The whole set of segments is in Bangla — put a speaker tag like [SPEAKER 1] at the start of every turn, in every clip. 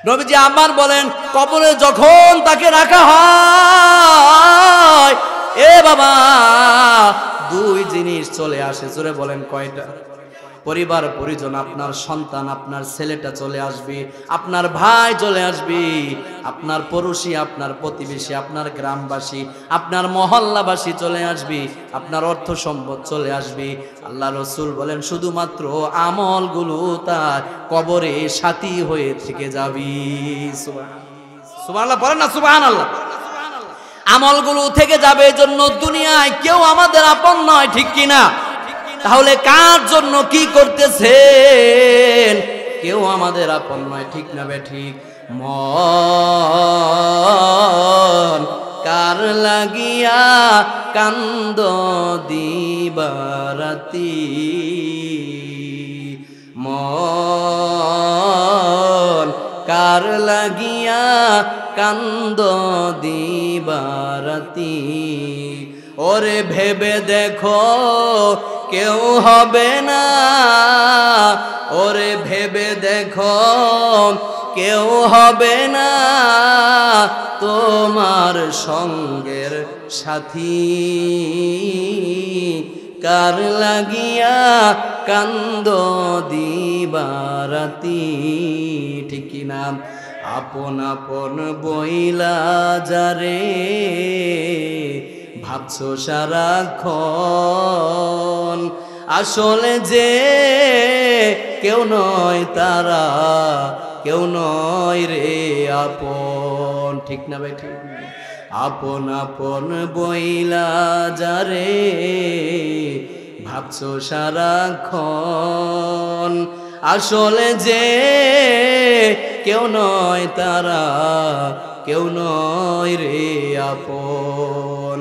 [SPEAKER 1] নবীজি আমার বলেন, কবরে যখন তাকে রাখা হয়, এ বাবা, দুই জিনিস চলে আসে। জোরে বলেন কয়টা? পরিবার পরিজন, আপনার সন্তান, আপনার ছেলেটা চলে আসবে, আপনার ভাই চলে আসবে, আপনার পড়োশি, আপনার প্রতিবেশী, আপনার গ্রামবাসী, আপনার মহল্লাবাসী চলে আসবে, আপনার অর্থ সম্পদ চলে আসবে। আল্লাহ রসুল বলেন শুধুমাত্র আমলগুলো তার কবরে সাথী হয়ে থেকে যাবি। সুবহানাল্লাহ বলেন না? সুবহানাল্লাহ। আমলগুলো থেকে যাবে, এজন্য দুনিয়ায় কেউ আমাদের আপন নয়, ঠিক কিনা? তাহলে কার জন্য কি করতেছেন? কেউ আমাদের আপন নয়, ঠিক না বেঠিক? মন কার লাগিয়া কান্দ দিবারাতি, মন কার লাগিয়া কান্দ দিবারাতি। ওরে ভেবে দেখো কেউ হবে না, ওরে ভেবে দেখো কেউ হবে না তোমার সঙ্গের সাথী, কার লাগিয়া কান্দ দিবারাতি, ঠিক কিনা? আপন আপন বইলা যারে ভাবছো সারাক্ষণ, আসলে যে কেউ নয় তারা, কেউ নয় রে আপন, ঠিক না ভাই? ঠিক। আপন আপন বইলা যারে ভাবছো সারাক্ষণ, আসলে যে কেউ নয় তারা, কেউ নয় রে আপন।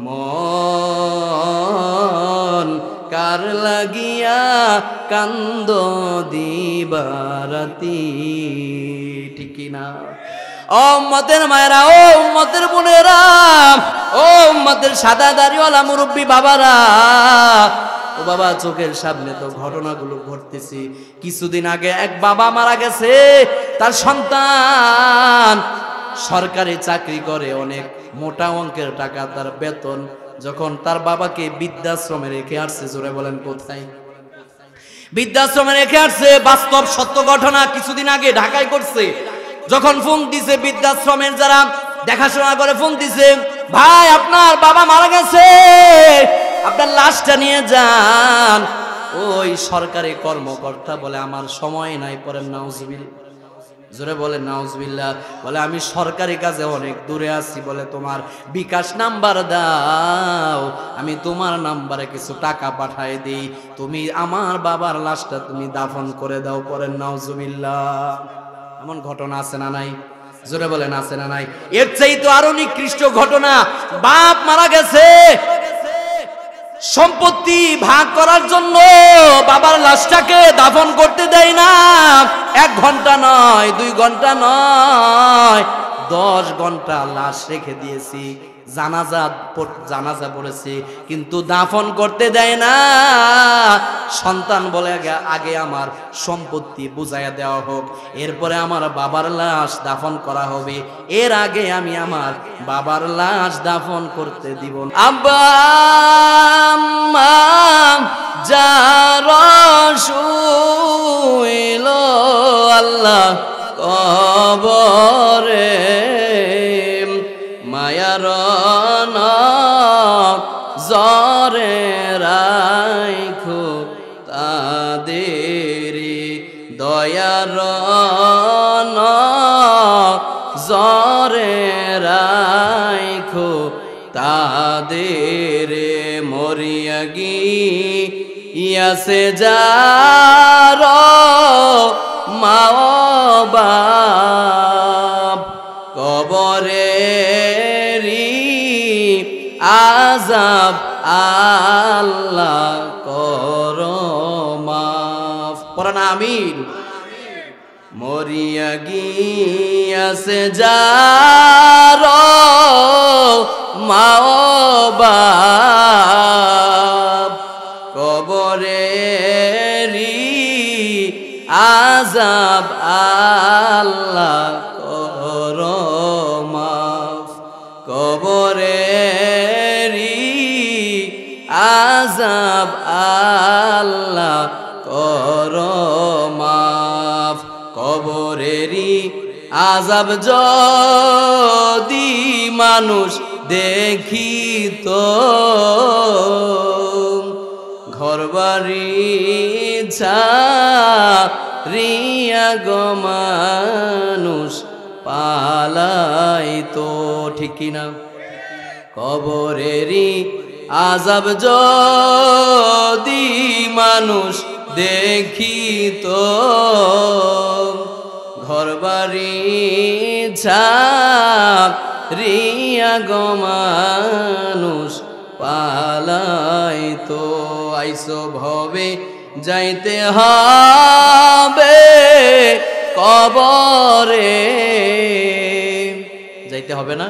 [SPEAKER 1] মন কার লাগিয়া কান্দ দিবারাতি, ঠিক কিনা? ও উম্মতের মায়েরা, ও উম্মতের বোনেরা, ও উম্মতের সাদা দাড়িওয়ালা মুরব্বী বাবারা, ও বাবা, চোখের সামনে তো ঘটনাগুলো ঘটতেছি। কিছুদিন আগে এক বাবা মারা গেছে, তার সন্তান সরকারি চাকরি করে, অনেক মোটা অঙ্কের টাকা তার বেতন। যখন তার বাবাকে বৃদ্ধাশ্রমে রেখে আসছে, জোরে বলেন কোথায়? বৃদ্ধাশ্রমে রেখে আসছে। বাস্তব সত্য ঘটনা, কিছুদিন আগে ঢাকায় করছে। যখন ফোন দিছে বৃদ্ধাশ্রমের যারা দেখাশোনা করে, ফোন দিছে, ভাই আপনার বাবা মারা গেছে, আপনার লাশটা নিয়ে যান। ওই সরকারি কর্মকর্তা বলে আমার সময় নাই। পড়েন নাউজুবিল্লাহ, জোরে বলে নাউজুবিল্লাহ। বলে আমি সরকারি কাজে অনেক দূরে আছি, বলে তোমার বিকাশ নাম্বার দাও, আমি তোমার নাম্বারে কিছু টাকা পাঠাই দিই, তুমি আমার বাবার লাশটা তুমি দাফন করে দাও। পড়েন নাউজুবিল্লাহ। এমন ঘটনা আছে না নাই? জোরে বলেন আছে না নাই? এর চাইতে আরো নিকৃষ্ট ঘটনা, বাপ মারা গেছে, সম্পত্তি ভাগ করার জন্য বাবার লাশটাকে দাফন করতে দেয় না। 1 ঘন্টা নয়, 2 ঘন্টা নয়, 10 ঘন্টা লাশ রেখে দিয়েছি, জানাজা পড়েছে, কিন্তু দাফন করতে দেয় না। সন্তান বলে আগে আমার সম্পত্তি বুঝাইয়া দেওয়া হোক, এরপরে আমার বাবার লাশ দাফন করা হবে, এর আগে আমি আমার বাবার লাশ দাফন করতে দিব না। আব্বা আম্মা যার শুইল আল্লাহ কবরে, মায়ার জরে রাইখো তাদের, দয়ার জরে রাইখো তাদের, মরিয়া গিয়াছে যার মা বাপ, কবরেরি আযাব আল্লাহ করো মাফ। পড়ান আমিন। মরিয়া গিয়াছে যার মা বাপ, কবরেরি আযাব আল্লাহ করো মাফ, কবরেরি আযাব আল্লাহ করো মাফ, কবরেরি আযাব যদি মানুষ দেখিত, ঘরবাড়ি ছাড়িয়া গো মানুষ পালাইতো, ঠিক কিনা? কবরেরই আযাব যদি মানুষ দেখিত, ঘরবাড়ি ছাড়িয়া গো মানুষ পালাইতো। আইসো ভবে যাইতে হবে কবরে, যাইতে হবে না?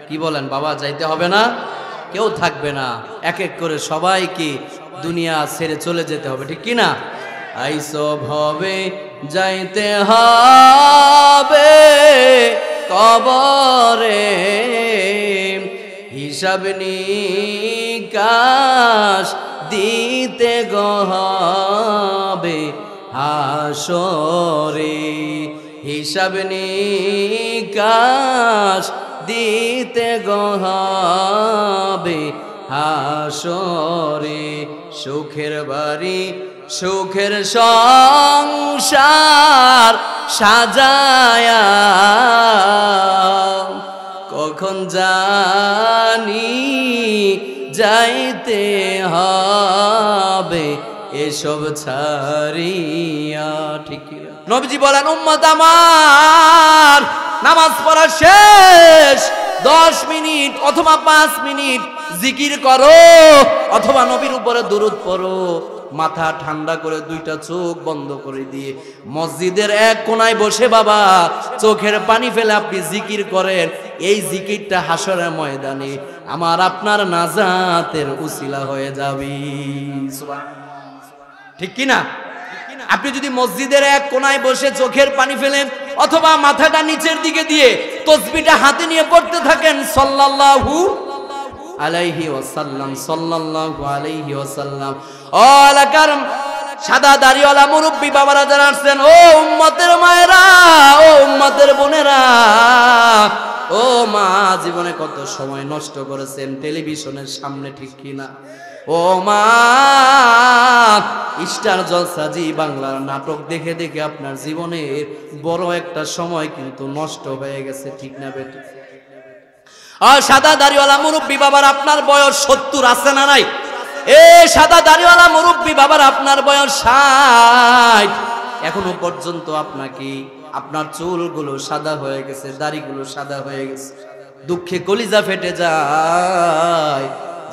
[SPEAKER 1] কি বলেন বাবা, যাইতে হবে না? কেউ থাকবে না, এক এক করে সবাইকে দুনিয়া ছেড়ে চলে যেতে হবে, ঠিক কি না? আইসো ভবে যাইতে হবে কবরে, হিসাব নিকাশ দিতে গো হবে হাসরে, হিসাব নিকাশ দিতে গো হবে হাসরে। সুখের বাড়ি সুখের সংসার সাজায়া কখন জানি যাইতে হবে এসব ছাড়িয়া, ঠিক কি? নবীজি বলেন, উম্মত আমার নামাজ পড়া শেষ 10 মিনিট অথবা 5 মিনিট জিকির করো অথবা নবীর উপরে দুরূদ পড়ো, মাথা ঠান্ডা করে দুইটা চোখ বন্ধ করে দিয়ে মসজিদের এক কোনায় বসে বাবা চোখের পানি ফেলে আপনি জিকির করেন। এই জিকিরটা হাসরের ময়দানে আমার আপনার নাজাতের উসিলা হয়ে যাবে, ঠিক কি না? আপনি যদি মসজিদের এক কোনায় বসে চোখের পানি ফেলেন অথবা মাথাটা নিচের দিকে দিয়ে তাসবিহটা হাতে নিয়ে পড়তে থাকেন সাল্লাল্লাহু আলাইহি ওয়াসাল্লাম, সাল্লাল্লাহু আলাইহি ওয়াসাল্লাম। ও এলাকার সাদা দাড়িওয়ালা মুরব্বী বাবারা যারা আসছেন, ও উম্মতের মায়েরা, ও উম্মতের বোনেরা, ও মা, জীবনে কত সময় নষ্ট করেছেন টেলিভিশনের সামনে, ঠিক কিনা? ও মা, স্টার জলসা জি বাংলার নাটক দেখে দেখে আপনার জীবনের বড় একটা সময় কিন্তু নষ্ট হয়ে গেছে, ঠিক না বেটা? আর সাদা দাড়িওয়ালা মুরব্বী বাবার আপনার বয়স 70 আছে না নাই? এ সাদা দাড়িওয়ালা মুরব্বী বাবার আপনার বয়স 60, এখনো পর্যন্ত আপনাকে আপনার চুলগুলো সাদা হয়ে গেছে, দাড়িগুলো সাদা হয়ে গেছে। দুঃখে কলিজা ফেটে যায়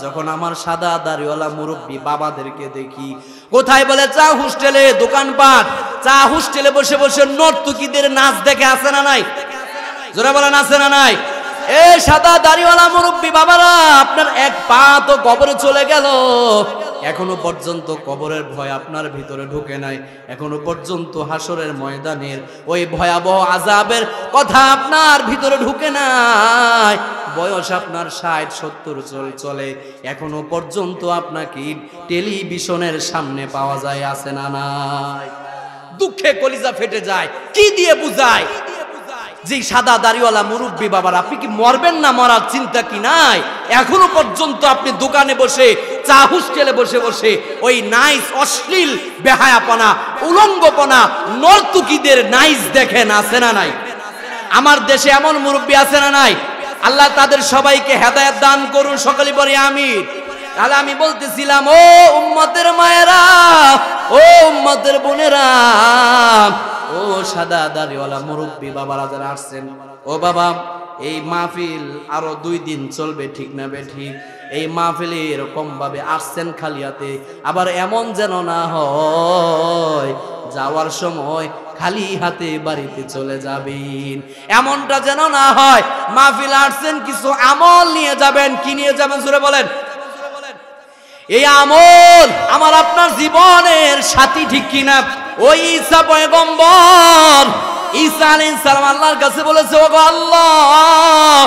[SPEAKER 1] যখন আমার সাদা দাড়িওয়ালা মুরব্বী বাবাদেরকে দেখি। কোথায় বলে? চা হোস্টেলে, দোকানপাট, চা হোস্টেলে বসে বসে নর্তকীদের নাচ দেখে, আছে না নাই? জোরে বলেন, আছে না নাই? এ সাদা দাড়িওয়ালা মুরব্বী বাবারা, আপনার এক পা তো কবরে চলে গেল, এখনো পর্যন্ত কবরের ভয় আপনার ভিতরে ঢুকে নাই, এখনো পর্যন্ত হাসরের ময়দানের ওই ভয়াবহ আযাবের কথা আপনার ভিতরে ঢুকে নাই। বয়স আপনার 60-70 চলে, এখনো পর্যন্ত আপনাকে টেলিভিশনের সামনে পাওয়া যায়, আছে না নাই? দুঃখে কলিজা ফেটে যায়। কি দিয়ে বুঝায় যে সাদা দাড়িওয়ালা মুরব্বী বাবার, আপনি কি মরবেন না? মরার চিন্তা কি নাই? এখনো পর্যন্ত আপনি দোকানে বসে, চা হোস্টেলে বসে বসে ওই নাইস অশ্লীল বেহায়াপনা, উলঙ্গপনা, নর্তকীদের নাইস দেখেন, আছে না নাই? আমার দেশে এমন মুরব্বী আছে না নাই? আল্লাহ তাদের সবাইকে হেদায়েত দান করুন, সকলে বলি আমিন। তাহলে আমি বলতেছিলাম, ও উম্মতের মায়েরা, ও উম্মতের বোনেরা, ও সাদা দাড়িওয়ালা মুরব্বী বাবারা যারা আসছেন, ও বাবা, এই মাহফিল আরো 2 দিন চলবে, ঠিক না বেঠিক? এই মাহফিলে এরকম ভাবে আসছেন খালি হাতে, আবার এমন যেন না হয় যাওয়ার সময় খালি হাতে বাড়িতে চলে যাবেন, এমনটা যেন না হয়। মাহফিল আসছেন, কিছু আমল নিয়ে যাবেন। কি নিয়ে যাবেন জোরে বলেন? এই আমল আমার আপনার জীবনের সাথী, ঠিক কিনা? ওই ঈসা পয়গম্বর ঈসা আলাইহিস সালাম আল্লাহর কাছে বলেছে, ওগো আল্লাহ,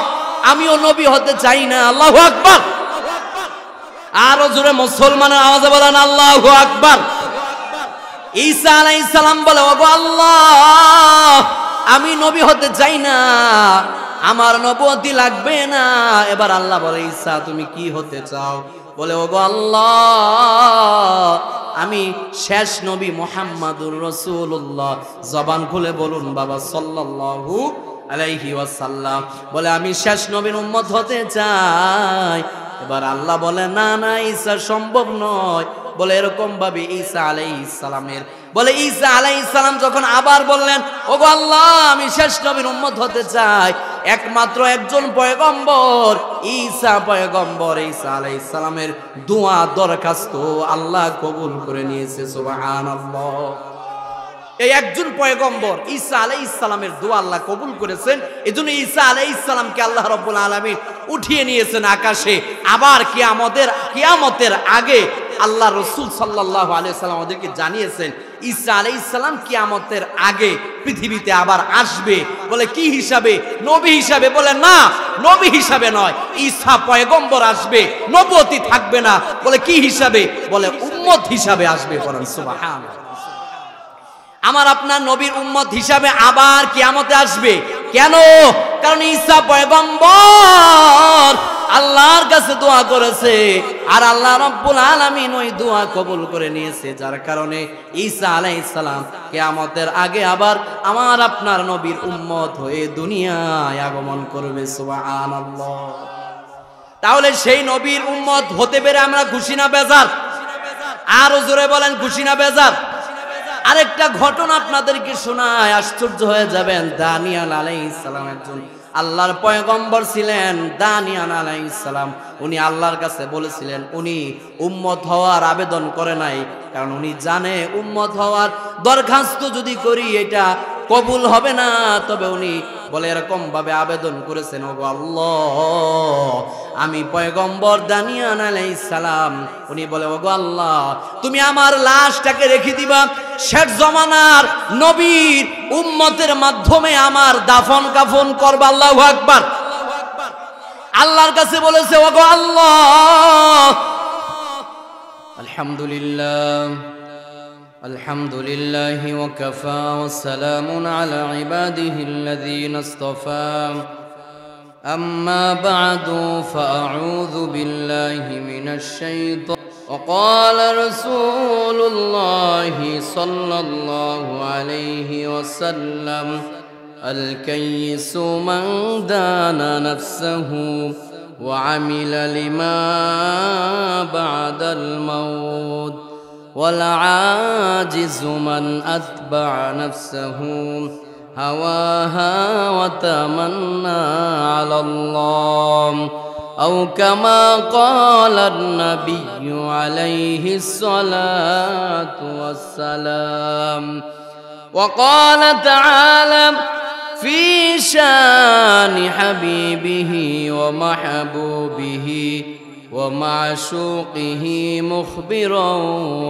[SPEAKER 1] আমিও নবী হতে চাই না। আল্লাহু আকবার। আরো জোরে মুসলমানের আওয়াজে বলেন আল্লাহু আকবার। ঈসা আলাইহিস সালাম বলে, ওগো আল্লাহ, আমি নবী হতে চাই না, আমার নবুয়তি লাগবে না। এবার আল্লাহ বলে, ঈসা তুমি কি হতে চাও? বলে, ওগো আল্লাহ, আমি শেষ নবী মুহাম্মাদুর রাসূলুল্লাহ। জবান খুলে বলুন বাবা সাল্লাল্লাহু আলাইহি ওয়াসাল্লাম। বলে, আমি শেষ নবীর উম্মত হতে চাই। এবার আল্লাহ বলে, না না ঈসা, সম্ভব নয়। বলে, এরকম ভাবে ঈসা আলাইহিস সালামের বলে ঈসা আলাইহিস সালাম যখন আবার বললেন, ওগো আল্লাহ, আমি শেষ নবীর উম্মত হতে চাই, একমাত্র একজন পয়গম্বর ঈসা পয়গম্বর, ঈসা আলাইহিস সালামের দোয়া দরখাস্ত আল্লাহ কবুল করে নিয়েছে। সুবহানাল্লাহ। এই একজন পয়গম্বর ঈসা আলাইহিস সালামের দোয়া আল্লাহ কবুল করেছেন। এজন্য ঈসা আলাইহিস সালামকে আল্লাহ রাব্বুল আলামিন উঠিয়ে নিয়েছেন আকাশে। আবার কিয়ামতের আগে আল্লাহ রাসূল সাল্লাল্লাহু আলাইহি ওয়াসাল্লাম আমাদেরকে জানিয়েছেন, ঈসা আলাইহিস সালাম কিয়ামতের আগে পৃথিবীতে আবার আসবে। বলে, কি হিসাবে? নবী হিসাবে? বলে, না, নবী হিসাবে নয়, ঈসা পয়গম্বর আসবে, নবুয়তি থাকবে না। বলে, কি হিসাবে? বলে, উম্মত হিসাবে আসবে। বলেন সুবহানাল্লাহ। আমার আপনার নবীর উম্মত হিসাবে আবার কিয়ামতে আসবে। কেন? কারণ ঈসা পয়গম্বর আল্লাহর কাছে দোয়া করেছে, আর আল্লাহ রাব্বুল আলামিন ওই দোয়া কবুল করে নিয়েছে। যার কারণে ঈসা আলাইহিস সালাম কিয়ামতের আগে আবার আমার আপনার নবীর উম্মত হয়ে দুনিয়ায় আগমন করবে। সুবহানাল্লাহ। তাহলে সেই নবীর উম্মত হতে পেরে আমরা খুশি না বেজার? আরো জোরে বলেন, খুশি না বেজার? আরেকটা ঘটনা আপনাদেরকে শোনায়, আশ্চর্য হয়ে যাবেন। দানিয়াল আলাইহিস সালাম একজন আল্লাহর পয়গম্বর ছিলেন। দানিয়াল আলাইহিস সালাম উনি আল্লাহর কাছে বলেছিলেন, উনি উম্মত হওয়ার আবেদন করে নাই, কারণ উনি জানে উম্মত হওয়ার দরখাস্ত যদি করি এটা কবুল হবে না। তবে উনি বলে এরকম ভাবে আবেদন করেছেন, ওগো আল্লাহ, আমি পয়গম্বর দানিয়াল আলাইহিস সালাম। উনি বলে, ওগো আল্লাহ, তুমি আমার লাশটাকে রেখে দিবা, শেষ জমানার নবীর উম্মতের মাধ্যমে আমার দাফন কাফন করবা। আল্লাহু আকবার। আল্লাহর কাছে বলেছে, ওগো আল্লাহ, আলহামদুলিল্লাহ আলহামদুলিল্লাহি ওয়া কাফা ওয়া সালামুন আলা ইবাদিহিল্লাযীনা ইসতাফা আম্মা বা'দু ফাআউযু বিল্লাহি মিনাশ শাইতানির وقال رسول الله صلى الله عليه وسلم الكيس من دان نفسه وعمل لما بعد الموت والعاجز من أتبع نفسه هواها وتمنى على الله أو كما قال النبي عليه الصلاة والسلام. وقال تعالى في شان حبيبه ومحبوبه ومعشوقه مخبرا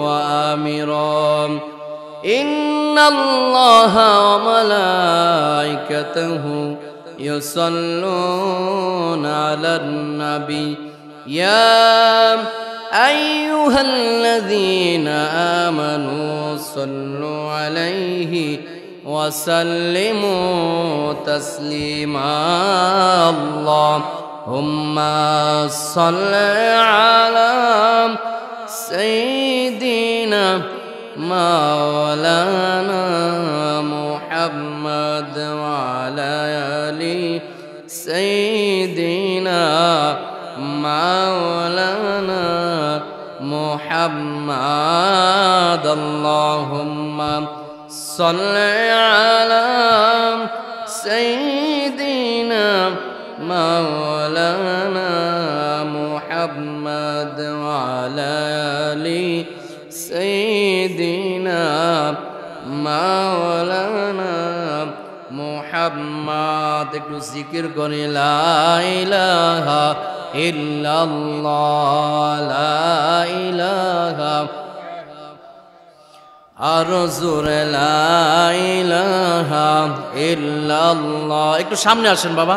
[SPEAKER 1] وآمرا إن الله وملائكته يصلون على النبي يا أيها الذين آمنوا صلوا عليه وسلموا تسليما اللهم صل على سيدنا مولانا محمد وعلى آل سيدنا مولانا محمد اللهم صل على سيدنا مولانا محمد وعلى آل سيدنا مولانا محمد. একটু জিকির করে লা ইলাহা ইল্লাল্লাহ লা ইলাহা আরো জোরে লা ইলাহা ইল্লাল্লাহ। একটু সামনে আসেন বাবা,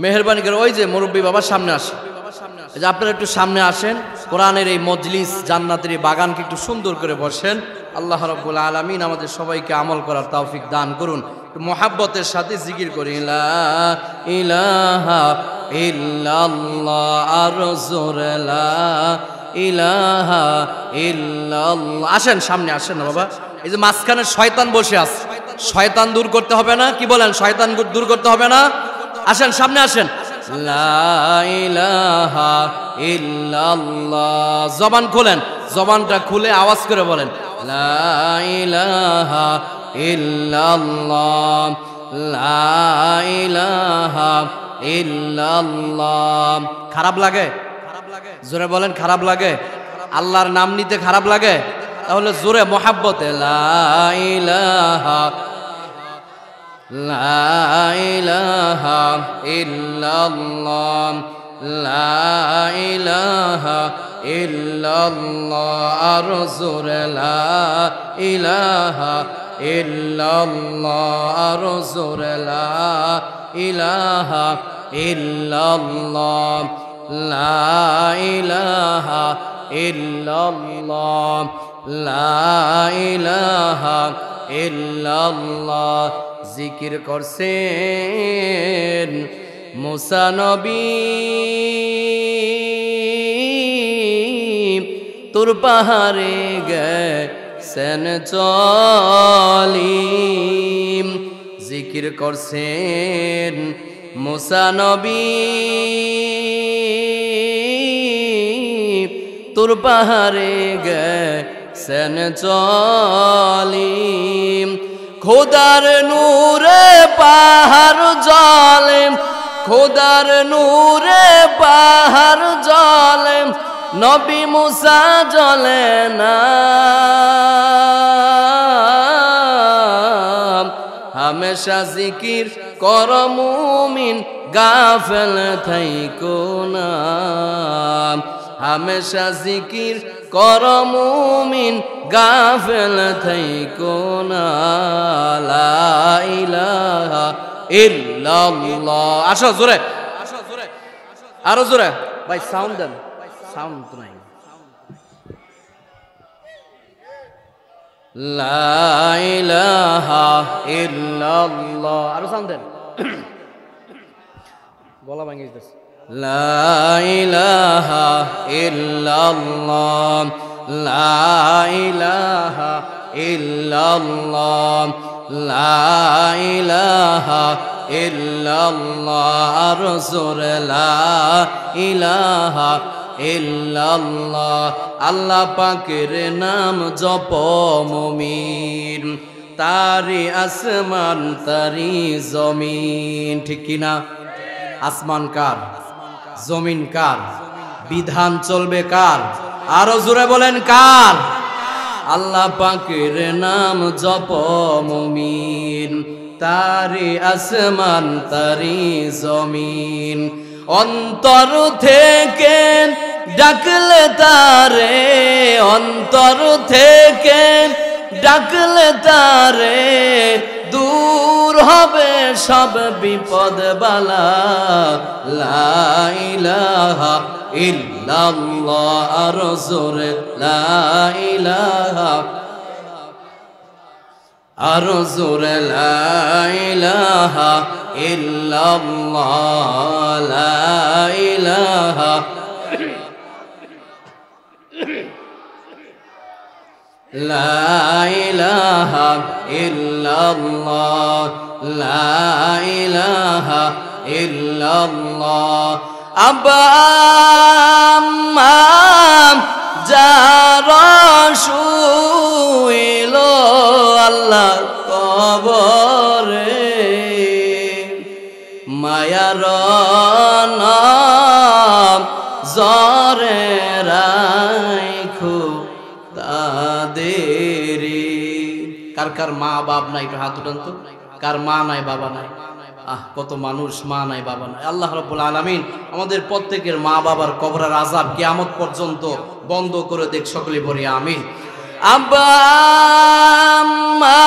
[SPEAKER 1] মেহেরবানি করে। ওই যে মুরব্বী বাবা সামনে আসেন, এই যে আপনারা একটু সামনে আসেন। কোরআনের এই মজলিস, জান্নাতের এই বাগানকে একটু সুন্দর করে বসেন। আল্লাহ রাব্বুল আলামিন আমাদের সবাইকে আমল করার তৌফিক দান করুন। মোহাব্বতের সাথে জিকির করি লা ইলাহা ইল্লাল্লাহ, আরো জোরে লা ইলাহা ইল্লাল্লাহ। আসেন সামনে আসেন না বাবা। এই যে মাঝখানে শয়তান বসে আছে, শয়তান দূর করতে হবে না? কি বলেন, শয়তান দূর করতে হবে না? আসেন সামনে আসেন। লা ইলাহা ইল্লাল্লাহ। জবান খোলেন, জবানটা খুলে আওয়াজ করে বলেন লা ইলাহা ইল্লাল্লাহ, লা ইলাহা ইল্লাল্লাহ। খারাপ লাগে? জোরে বলেন, খারাপ লাগে? আল্লাহর নাম নিতে খারাপ লাগে? তাহলে জোরে মোহাব্বতে লা ইলাহা লা ইলাহা ইল্লাল্লাহ, লা ইলাহা ইল্লাল্লাহ, আরো জোরে লা ইলাহা ইল্লাল্লাহ, আরো জোরে লা ইলাহা ইল্লাল্লাহ, লা ইলাহা ইল্লাল্লাহ, লা ইলাহা ইল্লাল্লাহ। জিকির করছেন মুসা নবী, তোর পাহাড়ে গেছেন চলি। জিকির করছেন মুসা নবী, তোর পাহাড়ে গেছেন চলি। খোদার নূরে পাহাড় জলে, খোদার নূরে পাহাড় জলে, নবী মুসা জ্বলে না। হামেশা জিকির কর মুমিন, গাফেল থাইকো না। হামেশা জিকির কর মুমিন, গাফেল থাইকো না। লা ইলাহা ইল্লাল্লাহ। আসো জোরে, আরো জোরে ভাই, সাউন্ড দেন, সাউন্ড তো নাই। লা ইলাহা ইল্লাল্লাহ, আরো সাউন্ড দেন, গলা ভাঙে যাচ্ছে। লা ইলাহা ইল্লাল্লাহ, লা ইলাহা ইল্লাল্লাহ, লা ইলাহা ইল্লাল্লাহ, আরো জোরে লা ইলাহা ইল্লাল্লাহ। আল্লাহ পাকের নাম জপ মুমিন, তারি আসমান তারি জমিন। ঠিক কিনা? আসমান কার? জমিন কার? বিধান চলবে কার? আরো জোরে বলেন কার? আল্লাহ পাকের নাম জপ মুমিন, তারি আসমান তারি জমিন। অন্তর থেকে ডাকলে তারে, অন্তর থেকে ডাকলে তারে, দূর হবে সব বিপদ বালা। লা ইলাহা ইল্লাল্লাহ, আরো জোরে লা ইলাহা, আরো জোরে লা ইলাহা ইল্লাল্লাহ, লা ইলাহা লা ইলাহা ইল্লাল্লাহ, লা ইলাহা ইল্লাল্লাহ। আব্বা আম্মা যারা শুইল আল্লাহ কবরে, মায়ার নাম জরে রাখো তাদের। কার কার মা বাপ নাই? একটু হাত উঠান তো। কার মা নাই বাবা নাই? কত মানুষ মা নাই বাবা নাই। আল্লাহ রাব্বুল আলামিন আমাদের প্রত্যেকের মা বাবার কবরের আযাব কিয়ামত পর্যন্ত বন্ধ করে দেখ। সকলে বলি আমিন। আব্বা আম্মা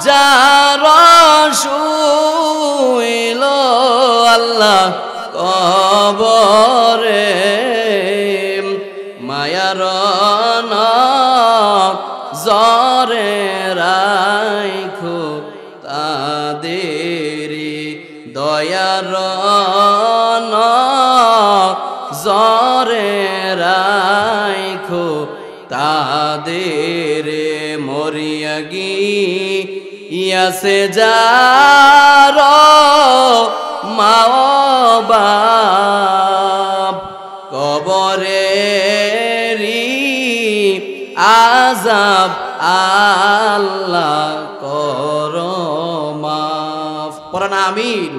[SPEAKER 1] যারা শুইল আল্লাহ কবরে মায়ার জরে রাইখো তাদের দয়ার জরে রাইখো তাদের মরিয়া গিয়াছে যার মা বাপ কবরেরি আযাব আল্লাহ করো মাফ পড়ানা আমিন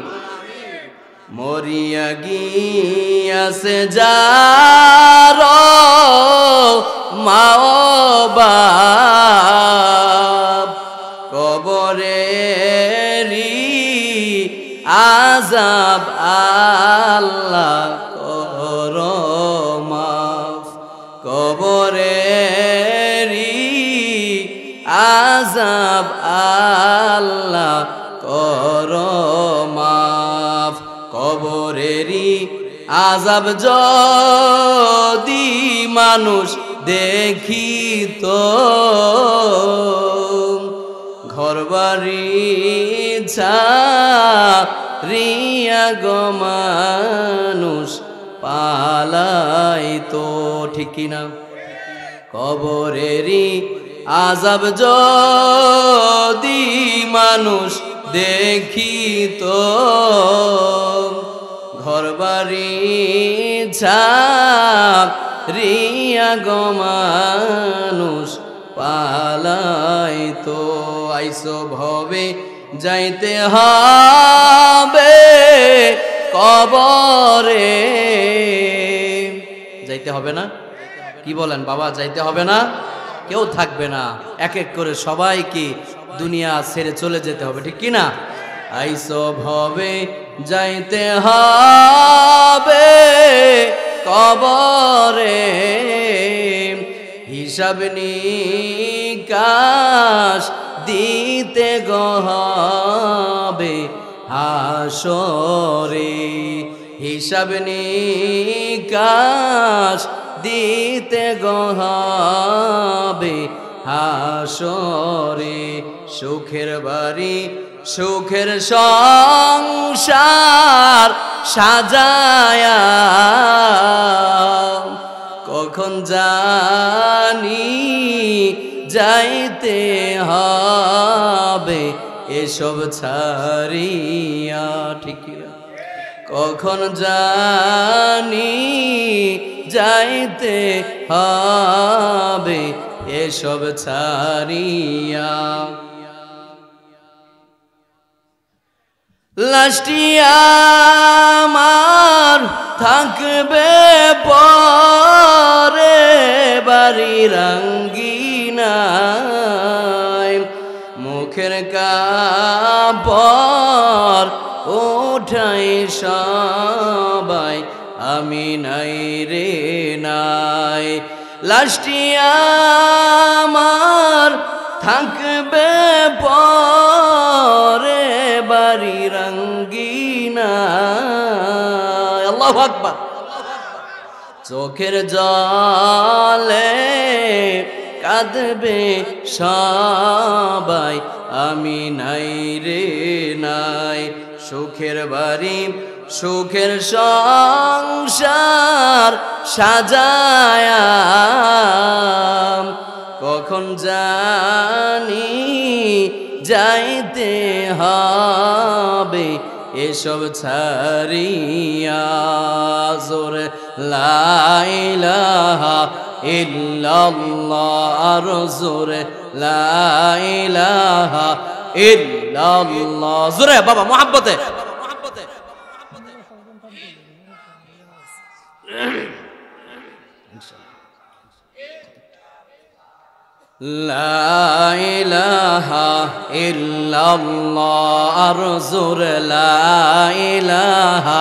[SPEAKER 1] মরিয়া গিয়াছে যার মা বাপ কবরেরি আযাব আল্লাহ করো মাফ কবরেরি আযাব আল্লাহ করো মাফ কবরেরি আযাব যদি মানুষ দেখিত ঘরবাড়ি ছাড়িয়া গো মানুষ পালাইতো ঠিক কিনা কবরেরি আযাব যদি মানুষ দেখিত ঘরবাড়ি ছাড়িয়া গো মানুষ পালাইতো আইসো ভবে যাইতে হবে কবরে যাইতে হবে না কি বলেন বাবা যাইতে হবে না কেউ থাকবে না এক এক করে সবাইকে দুনিয়া ছেড়ে চলে যেতে হবে ঠিক কি না আইসো ভবে যাইতে হবে কবরে হিসাব নিকাশ দিতে হবে হাসরে হিসাব নিকাশ দিতে হবে হাসরে সুখের বাড়ি সুখের সংসার সাজায়া কখন জানি যাইতে হবে এসব ছাড়িয়া ঠিক কখন জানি যাইতে হবে এসব ছাড়িয়া লাশটি আমার থাকবে পরে বাড়ি রঙ্গিনায় মুখের কাপড় ওঠাই সবাই আমি নাই রে নাই লাশটি আমার থাকবে পরে বাড়ি রঙ্গিনায় আল্লাহু আকবার চোখের জলে কাঁদবে সবাই আমি নাই রে নাই সুখের বাড়ি সুখের সংসার সাজায়া কখন জানি যাইতে হবে এসব ছাড়িয়া জোরে লা ইলাহা ইল্লাল্লাহ আর জোরে লা ইলাহা ইল্লাল্লাহ জোরে বাবা মোহাব্বতে লা ইলাহা ইল্লাল্লাহ আর জোরে লা ইলাহা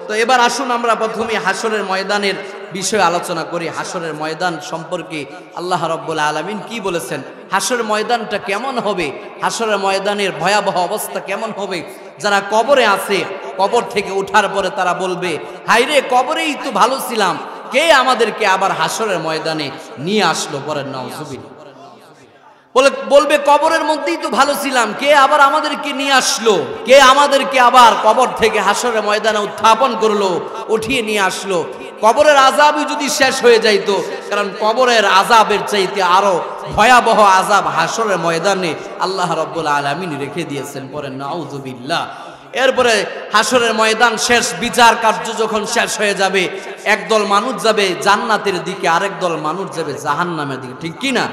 [SPEAKER 1] তো এবার আসুন আমরা প্রথমে হাসরের ময়দানের বিষয়ে আলোচনা করি। হাসরের ময়দান সম্পর্কে আল্লাহ রাব্বুল আলামিন কি বলেছেন, হাসরের ময়দানটা কেমন হবে, হাসরের ময়দানের ভয়াবহ অবস্থা কেমন হবে। যারা কবরে আছে, কবর থেকে ওঠার পরে তারা বলবে, হায়রে কবরেই তো ভালো ছিলাম, কে আমাদেরকে আবার হাসরের ময়দানে নিয়ে আসলো। পরের নাউজুবিল্লাহ বলবে, কবরের মধ্যেই তো ভালো ছিলাম, কে আবার আমাদেরকে নিয়ে আসলো, কে আমাদেরকে আবার কবর থেকে হাসরের ময়দানে উত্থাপন করলো, উঠিয়ে নিয়ে আসলো। কবরের আযাবই যদি শেষ হয়ে যাইতো, কারণ কবরের আযাবের চাইতে আরো ভয়াবহ আযাব হাসরের ময়দানে আল্লাহ রাব্বুল আলামিন রেখে দিয়েছেন। পরের নাউজুবিল্লাহ। এরপরে হাসরের ময়দান শেষ, বিচার কার্য যখন শেষ হয়ে যাবে, একদল মানুষ যাবে জান্নাতের দিকে, আরেক দল মানুষ যাবে জাহান্নামের দিকে, ঠিক কি না?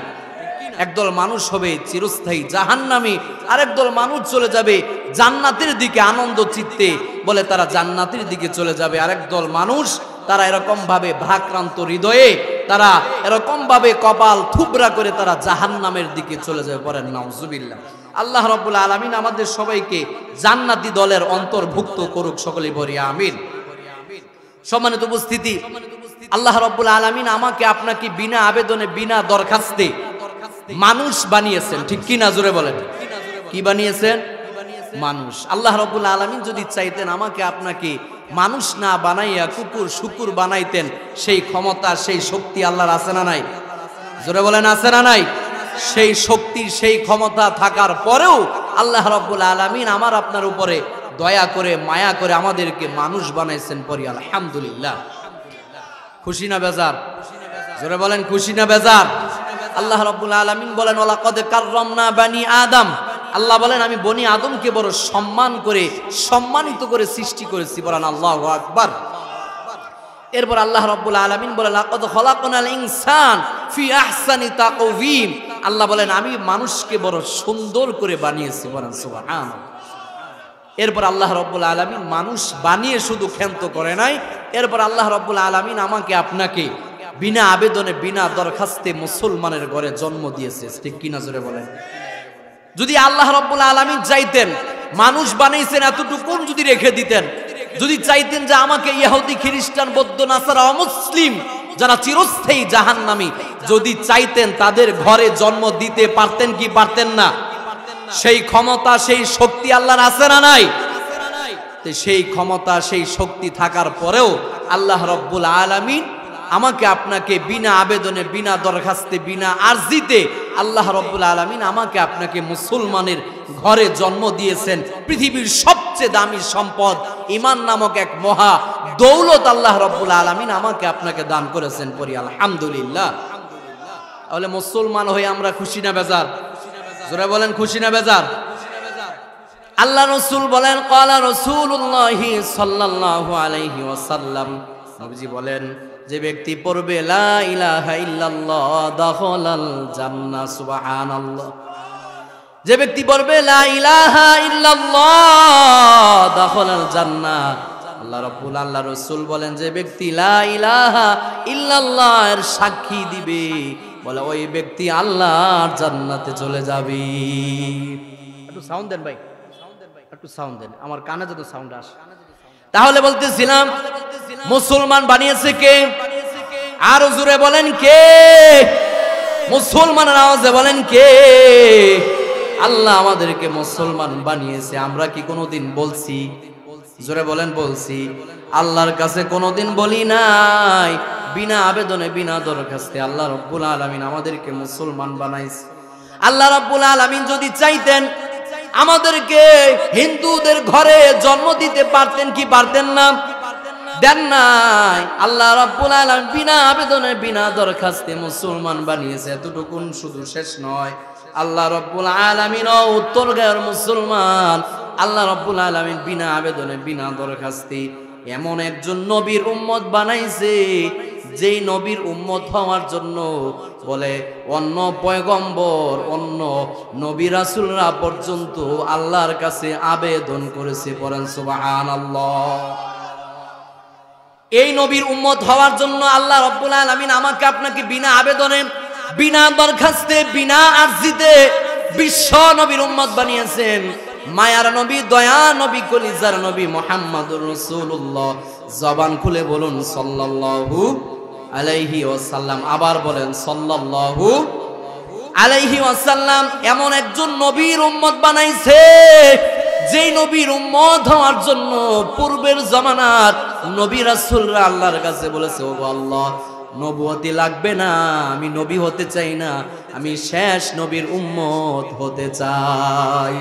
[SPEAKER 1] একদল মানুষ হবে চিরস্থায়ী জাহান্নামী, আরেক দল মানুষ চলে যাবে জান্নাতের দিকে আনন্দ চিত্তে, বলে তারা জান্নাতের দিকে চলে যাবে। আরেক দল মানুষ তারা এরকম ভাবে ভারাক্রান্ত হৃদয়ে, তারা এরকম ভাবে কপাল থুবরা করে তারা জাহান্নামের দিকে চলে যাবে। পরেন নাউজুবিল্লাহ। আল্লাহ রাব্বুল আলামিন আমাদের সবাইকে জান্নাতি দলের অন্তর্ভুক্ত করুক, সকলেই বলি আমিন। সম্মানিত উপস্থিতি, আল্লাহ রাব্বুল আলামিন আমাকে আপনাকে বিনা আবেদনে, বিনা দরখাস্তে মানুষ বানিয়েছেন, ঠিক কি না? জোরে বলেন, কি বানিয়েছেন? মানুষ। আল্লাহ রাব্বুল আলামিন যদি চাইতেন আমাকে আপনাকে মানুষ না বানাইয়া কুকুর শুকুর বানাইতেন, সেই ক্ষমতা, সেই শক্তি আল্লাহর আছে না নাই? জোরে বলেন, আছে না নাই? সেই শক্তি, সেই ক্ষমতা থাকার পরেও আল্লাহ রাব্বুল আলামিন আমার আপনার উপরে দয়া করে, মায়া করে আমাদেরকে মানুষ বানাইছেন। পরি আলহামদুলিল্লাহ। খুশি না বেজার? জোরে বলেন, খুশি না বেজার? আল্লাহ রাব্বুল আলামিন বলেন, ওয়ালাকাদ কাররামনা বানি আদম। আল্লাহ বলেন, আমি বনি আদমকে বড় সম্মান করে, সম্মানিত করে সৃষ্টি করেছি। বলেন আল্লাহু আকবার। এরপর আল্লাহ রাব্বুল আলামিন বলেন, লাকাদ খলাকনাল ইনসান ফি আহসানি তাকওয়িম। আল্লাহ বলেন, আমি মানুষকে বড় সুন্দর করে বানিয়েছি। বলেন সুবহানাল্লাহ। এরপর আল্লাহ রাব্বুল আলামিন মানুষ বানিয়ে শুধু ক্ষান্ত করে নাই, এরপর আল্লাহ রাব্বুল আলামিন আমাকে আপনাকে বিনা আবেদনে, বিনা দরখাস্তে মুসলমানের ঘরে জন্ম দিয়েছে, ঠিক কি না? জোরে বলেন। যদি আল্লাহ রাব্বুল আলামিন চাইতেন, মানুষ বানাইছেন এতটুকু যদি রেখে দিতেন, যদি চাইতেন যে আমাকে ইহুদি, খ্রিস্টান, বৌদ্ধ, নাসারা, অমুসলিম যারা চিরস্থায়ী জাহান্নামী, যদি চাইতেন তাদের ঘরে জন্ম দিতে পারতেন কি পারতেন না? সেই ক্ষমতা, সেই শক্তি আল্লাহর আছে না নাই? সেই ক্ষমতা, সেই শক্তি থাকার পরেও আল্লাহ রাব্বুল আলামিন আমাকে আপনাকে বিনা আবেদনে, বিনা দরখাস্তে, বিনা আরজিতে আল্লাহ রাব্বুল আলামিন আমাকে আপনাকে মুসলমানের ঘরে জন্ম দিয়েছেন। পৃথিবীর সবচেয়ে দামি সম্পদ ঈমান নামক এক মহা দৌলত আল্লাহ রাব্বুল আলামিন আমাকে আপনাকে দান করেছেন। পরি আলহামদুলিল্লাহ। তাহলে মুসলমান হয়ে আমরা খুশি না বেজার? জোরে বলেন, খুশি না বেজার? আল্লাহ রাসূল বলেন, ক্বালা রাসূলুল্লাহি সাল্লাল্লাহু আলাইহি ওয়াসাল্লাম, নবীজি বলেন, যে ব্যক্তি পড়বে লা ইলাহা ইল্লাল্লাহ দাখালাল জান্নাহ। সুবহানাল্লাহ। যে ব্যক্তি পড়বে লা ইলাহা ইল্লাল্লাহ দাখালাল জান্নাহ, আল্লাহ রাসূল বলেন, যে ব্যক্তি লা ইলাহা ইল্লাল্লাহ এর সাক্ষী দিবে, বলে ওই ব্যক্তি আল্লাহর জান্নাতে চলে যাবে। একটু সাউন্ড দেন ভাই, একটু সাউন্ড দেন, আমার কানে যত সাউন্ড আসে। তাহলে বলতেছিলাম, মুসলমান বানিয়েছে কে? আরো জোরে বলেন কে? মুসলমানের আওয়াজে বলেন কে? আল্লাহ আমাদেরকে মুসলমান বানিয়েছে। আমরা কি কোনোদিন বলছি? জোরে বলেন, বলছি? আল্লাহর কাছে কোনোদিন বলি নাই। বিনা আবেদনে, বিনা দরখাস্তে আল্লাহ রাব্বুল আলামিন আমাদেরকে মুসলমান বানাইছে। আল্লাহ রাব্বুল আলামিন যদি চাইতেন আমাদেরকে হিন্দুদের ঘরে জন্ম দিতে পারতেন কি পারতেন না? দেন নাই। আল্লাহ রাব্বুল আলামিন বিনা আবেদনে, বিনা দরখাস্তে মুসলমান বানিয়েছে। এতটুকু শুধু শেষ নয়, আল্লাহ রাব্বুল আলামিন উত্তর গায়ের মুসলমান। আল্লাহ রাব্বুল আলামিন বিনা আবেদনে, বিনা দরখাস্তে এমন একজন নবীর উম্মত বানাইছে, যেই নবীর উম্মত হওয়ার জন্য বলে অন্য পয়গম্বর, অন্য নবী রাসূলরা পর্যন্ত আল্লাহর কাছে আবেদন করেছে। পড়েন সুবহানাল্লাহ। এই নবীর উম্মত হওয়ার জন্য আল্লাহ রাব্বুল আলামিন আমাকে আপনাকে বিনা আবেদনে, বিনা দরখাস্তে, বিনা আরজিতে বিশ্ব নবীর উম্মত বানিয়েছেন। মায়ার নবী, দয়া নবী, কলিজার নবী মুহাম্মদুর রাসূলুল্লাহ জবান খুলে বলুন সাল্লাল্লাহু আলাইহি ওয়াসাল্লাম। আবার বলেন সাল্লাল্লাহু আলাইহি ওয়াসাল্লাম। এমন একজন নবীর উম্মত বানাইছে যেই নবীর উম্মত হওয়ার জন্য পূর্বের জামানার নবী রাসূলরা আল্লাহর কাছে বলেছে, ও আল্লাহ, নবুয়তি লাগবে না, আমি নবী হতে চাই না, আমি শেষ নবীর উম্মত হতে চাই।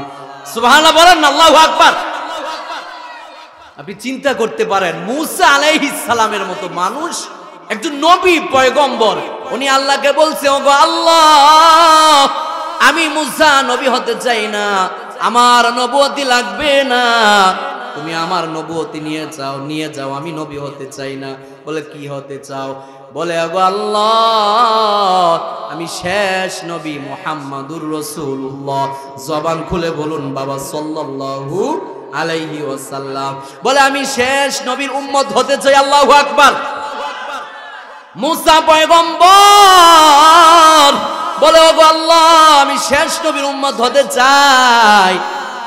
[SPEAKER 1] সুবহানাল্লাহ বলেন, আল্লাহু আকবার। আপনি চিন্তা করতে পারেন, মূসা আলাইহিস সালামের মতো মানুষ, একজন নবী পয়গম্বর, উনি আল্লাহকে বলছে, ওগো আল্লাহ, আমি মূসা নবী হতে চাই না, আমার নবুয়তি লাগবে না, তুমি আমার নবুয়তি নিয়ে যাও, আমি নবী হতে চাই না। বলে কি হতে চাও? বলে ওগো আল্লাহ, আমি শেষ নবী মুহাম্মাদুর রাসূলুল্লাহ। জবান খুলে বলুন বাবা সাল্লাল্লাহু আলাইহি ওয়াসাল্লাম। বলে আমি শেষ নবীর উম্মত হতে চাই। আল্লাহু আকবার। মূসা পয়গম্বর বলে, ওগো আল্লাহ, আমি শেষ নবীর উম্মত হতে চাই।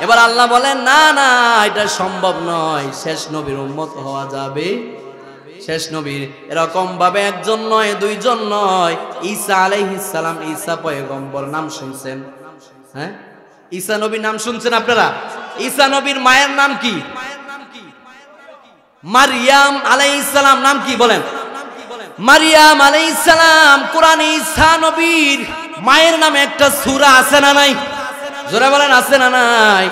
[SPEAKER 1] এবার আল্লাহ বলেন, না না, এটা সম্ভব নয়, শেষ নবীর উম্মত হওয়া যাবে। শেষ নবীর এরকম ভাবে একজন নয়, দুইজন নয়, ঈসা আলাইহিস সালাম, ঈসা পয়গম্বর নাম শুনছেন? হ্যাঁ, ঈসা নবীর নাম শুনছেন আপনারা? ঈসা নবীর মায়ের নাম কি? মারিয়াম আলাইহিস সালাম। নাম কি বলেন? মারিয়াম আলাইহিস সালাম। কোরআনে ঈসা নবীর মায়ের নামে একটা সূরা আছে না নাই? জোরে বলেন, আছে না নাই?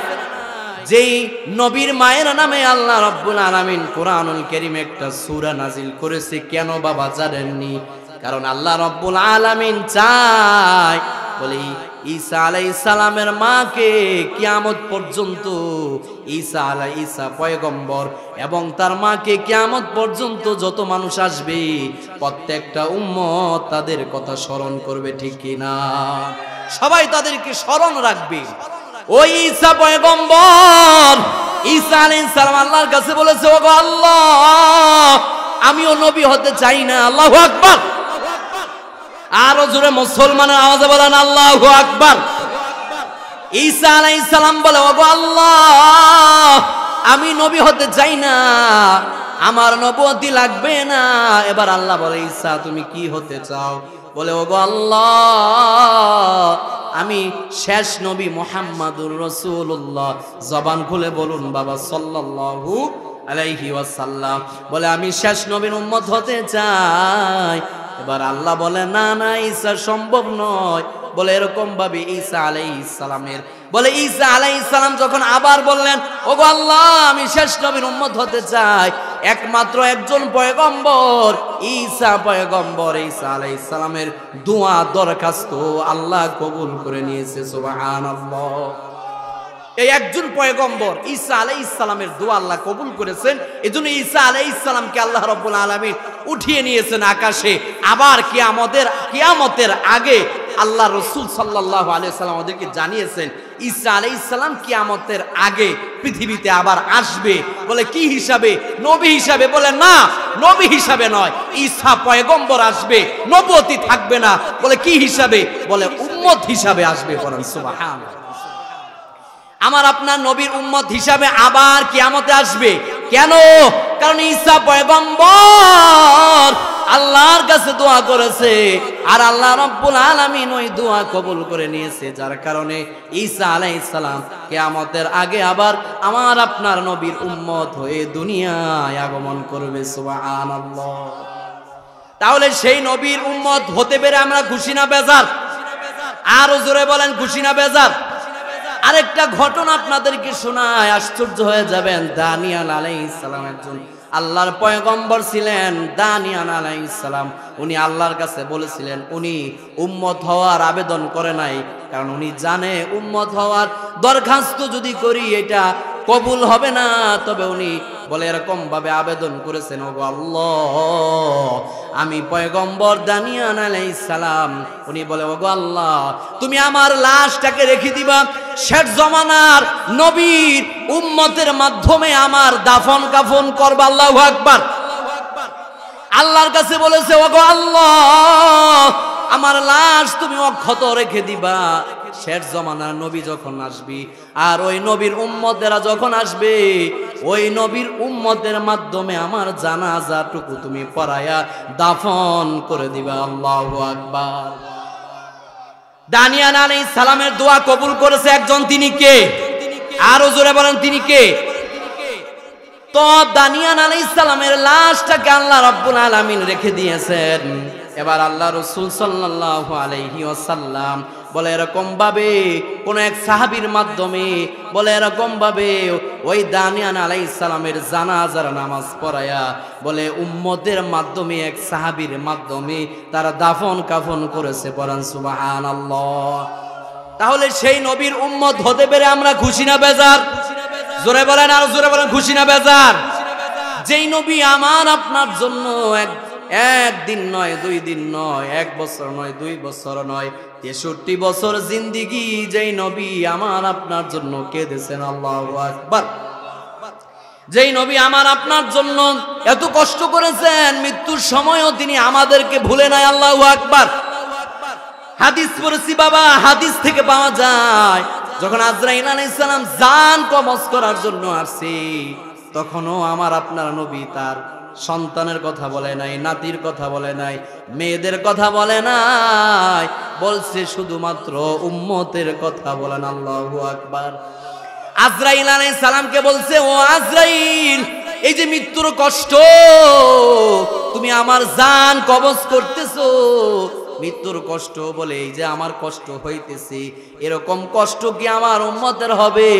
[SPEAKER 1] যেই নবীর মায়ের নামে আল্লাহ রাব্বুল আলামিন কোরআনুল কারীমে একটা সূরা নাজিল করেছে। কেন বাবা জানেননি? কারণ আল্লাহ রাব্বুল আলামিন চায়, বলি ঈসা আলাইহিস সালামের মাকে কিয়ামত পর্যন্ত, ঈসা পয়গম্বর এবং তার মাকে কিয়ামত পর্যন্ত যত মানুষ আসবে, প্রত্যেকটা উম্মত তাদের কথা স্মরণ করবে, ঠিক কি না? সবাই তাদেরকে স্মরণ রাখবে। ওই ঈসা পয়গম্বর, ঈসা আলাইহিস সালাম আল্লাহর কাছে বলেছে, ওগো আল্লাহ, আমিও নবী হতে চাই না। আল্লাহু আকবার। আরো জোরে মুসলমানের আওয়াজে বলেন আল্লাহু আকবার। ঈসা আলাইহিস সালাম বলে, ওগো আল্লাহ, আমি নবী হতে চাই না, আমার নবুয়তি লাগবে না। এবার আল্লাহ বলে, ঈসা তুমি কি হতে চাও? বলে, ওগো আল্লাহ, আমি শেষ নবী মুহাম্মাদুর রাসূলুল্লাহ। জবান খুলে বলুন বাবা সাল্লাল্লাহু আলাইহি ওয়াসাল্লাম। বলে আমি শেষ নবীর উম্মত হতে চাই। এবার আল্লাহ বলে, না না, ঈসা সম্ভব নয়। বলে এরকম ভাবে ঈসা আলাইহিস সালামের, বলে ঈসা আলাইহিস সালাম যখন আবার বললেন, ওগো আল্লাহ, আমি শেষ নবীর উম্মত হতে চাই, একমাত্র একজন পয়গম্বর ঈসা পয়গম্বর, ঈসা আলাইহিস সালামের দোয়া দরখাস্ত আল্লাহ কবুল করে নিয়েছে। সুবহানাল্লাহ। এই একজন পয়গম্বর ঈসা আলাইহিস সালামের দোয়া আল্লাহ কবুল করেছেন। এজন্য ঈসা আলাইহিস সালামকে আল্লাহ রাব্বুল আলামিন উঠিয়ে নিয়েছেন আকাশে। আবার কিয়ামতের আগে আল্লাহ রাসূল সাল্লাল্লাহু আলাইহি ওয়াসাল্লাম আমাদেরকে জানিয়েছেন, ঈসা আলাইহিস সালাম কিয়ামতের আগে পৃথিবীতে আবার আসবে। বলে কি হিসাবে? নবী হিসাবে? বলে না, নবী হিসাবে নয়, ঈসা পয়গম্বর আসবে, নবুয়তি থাকবে না। বলে কি হিসাবে? বলে উম্মত হিসাবে আসবে। বলেন সুবহানাল্লাহ। আমার আপনার নবীর উম্মত হিসাবে আবার কিয়ামতে আসবে। কেন? কারণ ঈসা পয়গম্বর আল্লাহর কাছে দোয়া করেছে, আর আল্লাহ রাব্বুল আলামিন ওই দোয়া কবুল করে নিয়েছে, যার কারণে ঈসা আলাইহিস সালাম কিয়ামতের আগে আবার আমার আপনার নবীর উম্মত হয়ে দুনিয়ায় আগমন করবে। সুবহানাল্লাহ। তাহলে সেই নবীর উম্মত হতে পেরে আমরা খুশি না বেজার? আরো জোরে বলেন, খুশি না বেজার? আরেকটা ঘটনা আপনাদেরকে শোনায়, আশ্চর্য হয়ে যাবেন। দানিয়াল আলাইহিস সালাম একজন আল্লাহর পয়গম্বর ছিলেন। দানিয়াল আলাইহিস সালাম উনি আল্লাহর কাছে বলেছিলেন, উনি উম্মত হওয়ার আবেদন করে নাই, কারণ উনি জানে উম্মত হওয়ার দরখাস্ত যদি করি এটা কবুল হবে না। তবে উনি বলে এরকম ভাবে আবেদন করেছেন, ওগো আল্লাহ, আমি পয়গম্বর দানিয়াল আলাইহিস সালাম, উনি বলে, ওগো আল্লাহ, তুমি আমার লাশটাকে রেখে দিবা, শেষ জমানার নবীর উম্মতের মাধ্যমে আমার দাফন কাফন করবা। আল্লাহু আকবার। আল্লাহর কাছে বলেছে, ওগো আল্লাহ, আমার লাশ তুমি অক্ষত রেখে দিবা, শেষ জমানার নবী যখন আসবি আর ওই নবীর উম্মতেরা যখন আসবে, ওই নবীর উম্মতের মাধ্যমে আমার জানাজাটুকু তুমি পড়ায়া দাফন করে দিবা। আল্লাহু আকবার। দানিয়ান আলাইহিস সালামের দোয়া কবুল করেছে একজন, তিনি কে? আরো জোরে বলেন তিনি কে? তো দানিয়ান আলাইহিস সালামের লাশটাকে আল্লাহ রাব্বুল আলামিন রেখে দিয়েছেন। এবার আল্লাহ রাসূল সাল্লাল্লাহু আলাইহি ওয়াসাল্লাম বলে এরকম ভাবে কোন এক সাহাবীর মাধ্যমে, বলে এরকম ভাবে ওই দানিয়ান আলাইহিস সালামের জানাজার নামাজ পড়ায়া বলে উম্মতের মাধ্যমে, এক সাহাবীর মাধ্যমে তারা দাফন কাফন করেছে। পড়ান সুবহানাল্লাহ। তাহলে সেই নবীর উম্মত হতে পেরে আমরা খুশি না বেজার? জোরে বলেন, আর জোরে বলেন, খুশি না বেজার? যেই নবী আমার আপনার জন্য একদিন নয়, 2 দিন নয়, 1 বছর নয়, 2 বছর নয়, 63 বছর জিন্দেগি যেই নবী আমার আপনার জন্য কেঁদেছেন। আল্লাহু আকবার। যেই নবী আমার আপনার জন্য এত কষ্ট করেছেন, মৃত্যুর সময়ও তিনি আমাদেরকে ভুলে নাই। আল্লাহু আকবার। হাদিস পড়েছি বাবা, হাদিস থেকে পাওয়া যায় যখন আজরাইল আলাইহিস সালাম জান কবজ করার জন্য আসছে, তখনও আমার আপনার নবী তার সন্তানের কথা বলে নাই, নাতির কথা বলে নাই, মেয়েদের কথা বলে নাই, বলছে শুধুমাত্র উম্মতের কথা বলেন। আল্লাহু আকবার। আজরাইল আলাইহিস সালামকে বলছে, ও আজরাইল, এই যে মৃত্যুর কষ্ট, তুমি আমার জান কবজ করতেছো, মৃত্যুর কষ্ট বলে এই যে আমার কষ্ট হইতেছে, এরকম কষ্ট কি আমার উম্মতের হবে?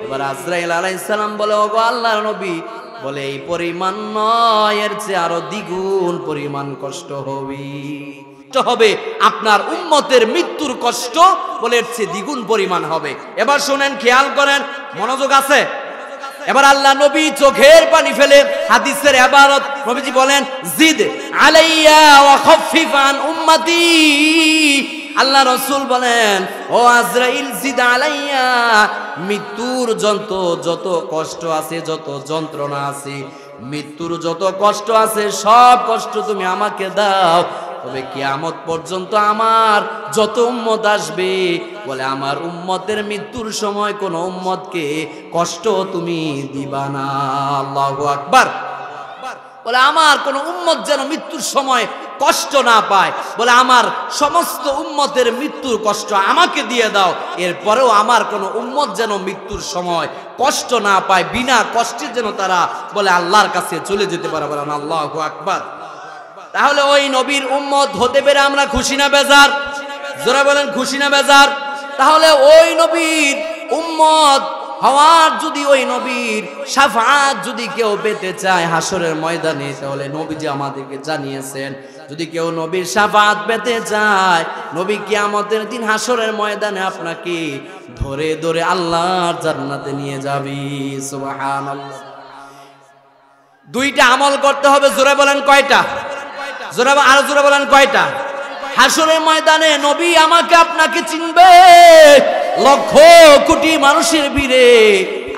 [SPEAKER 1] এবার আজরাইল আলাইহিস সালাম বলে, ওগো আল্লাহর নবী, বলে এই পরিমাণ নয়, এর চেয়ে আরো দ্বিগুণ পরিমাণ কষ্ট হবে আপনার উম্মতের মৃত্যুর কষ্ট, বলে এর চেয়ে দ্বিগুণ পরিমাণ হবে। এবার শুনেন, খেয়াল করেন, মনোযোগ আছে। এবার আল্লাহ নবী চোখের পানি ফেলে হাদিসের ইবারত নবীজি বলেন, জিদ আলাইয়া ওয়া খাফফিফ আন উম্মতি। আল্লাহ রাসূল বলেন, ও আজরাইল, জিদ আলাইয়া, মৃত্যুর যত কষ্ট আছে, যত যন্ত্রণা আছে, মৃত্যুর যত কষ্ট আছে, সব কষ্ট তুমি আমাকে দাও। তবে কিয়ামত পর্যন্ত আমার যত উম্মত আসবে, বলে আমার উম্মতের মৃত্যুর সময় কোন উম্মতকে কষ্ট তুমি দিবা না। আল্লাহু আকবার। বলে আমার কোন উম্মত যেন মৃত্যুর সময় কষ্ট না পায়, বলে আমার সমস্ত উম্মতের মৃত্যুর কষ্ট আমাকে দিয়ে দাও, এরপরেও আমার কোন উম্মত যেন মৃত্যুর সময় কষ্ট না পায়, বিনা কষ্টে যেন তারা বলে আল্লাহর কাছে চলে যেতে পারে। বলেন আল্লাহু আকবার। তাহলে ওই নবীর উম্মত হতে পেরে আমরা খুশি না বেজার? জোরে বলেন, খুশি না বেজার? তাহলে ওই নবীর উম্মত হওয়ার, যদি ওই নবীর শাফাআত যদি কেউ পেতে চায় হাসরের ময়দানে, তাহলে নবীজি আমাদেরকে জানিয়েছেন, যদি কেউ নবীর শাফাআত পেতে চায়, নবী কিয়ামতের দিন হাসরের ময়দানে আপনাকে ধরে ধরে আল্লাহর জান্নাতে নিয়ে যাবে। সুবহানাল্লাহ। 2টা আমল করতে হবে। জোরে বলেন কয়টা? জোরে, আর জোরে বলেন কয়টা? হাসরের ময়দানে নবী আমাকে আপনাকে চিনবে, লক্ষ কোটি মানুষের ভিড়ে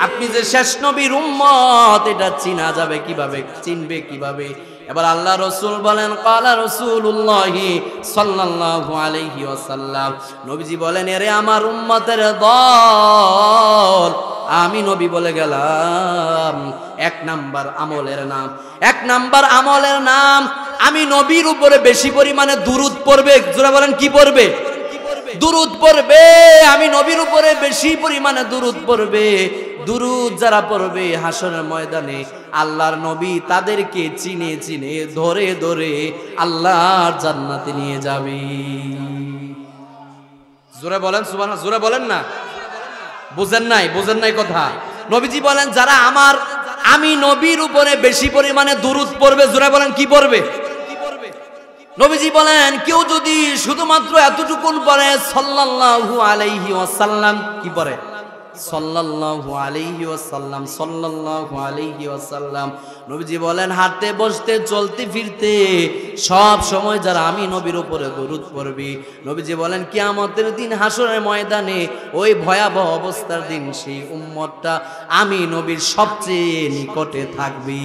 [SPEAKER 1] আপনি যে শেষ নবীর উম্মত, এটা চিনা যাবে কিভাবে, চিনবে কিভাবে? এবার আল্লাহ রাসূল বলেন, ক্বালা রাসূলুল্লাহি সাল্লাল্লাহু আলাইহি ওয়াসাল্লাম, নবীজি বলেন, এরে আমার উম্মতের দল, আমি নবী বলে গেলাম 1 নাম্বার আমলের নাম, 1 নাম্বার আমলের নাম, আমি নবীর উপরে বেশি পরিমাণে দুরূদ পড়বে। জোরে বলেন, কি পড়বে? দুরূদ পড়বে। আমি নবীর উপরে বেশি পরিমাণে দুরূদ পড়বে। দুরূদ যারা পড়বে হাসরের ময়দানে আল্লাহর নবী তাদেরকে চিনে চিনে ধরে ধরে আল্লাহর জান্নাতে নিয়ে যাবে। জোরে বলেন সুবহানাল্লাহ। জোরে বলেন না, বুঝেন নাই কথা। নবীজি বলেন, যারা আমি নবীর উপরে বেশি পরিমাণে দুরূদ পড়বে, জোরে বলেন কি পড়বে? নবীজি বলেন, কেউ যদি শুধুমাত্র এতটুকুন পড়ে সাল্লাল্লাহু আলাইহি ওয়াসাল্লাম, কি পড়ে? সাল্লাল্লাহু আলাইহি ওয়াসাল্লাম, সাল্লাল্লাহু আলাইহি ওয়াসাল্লাম। নবীজি বলেন, হাঁটতে বসতে চলতে ফিরতে সব সময় যারা আমি নবীর উপরে দরুদ পড়বি, নবীজি বলেন কিয়ামতের দিন হাসরের ময়দানে ওই ভয়াবহ অবস্থার দিন সেই উম্মতটা আমি নবীর সবচেয়ে নিকটে থাকবে।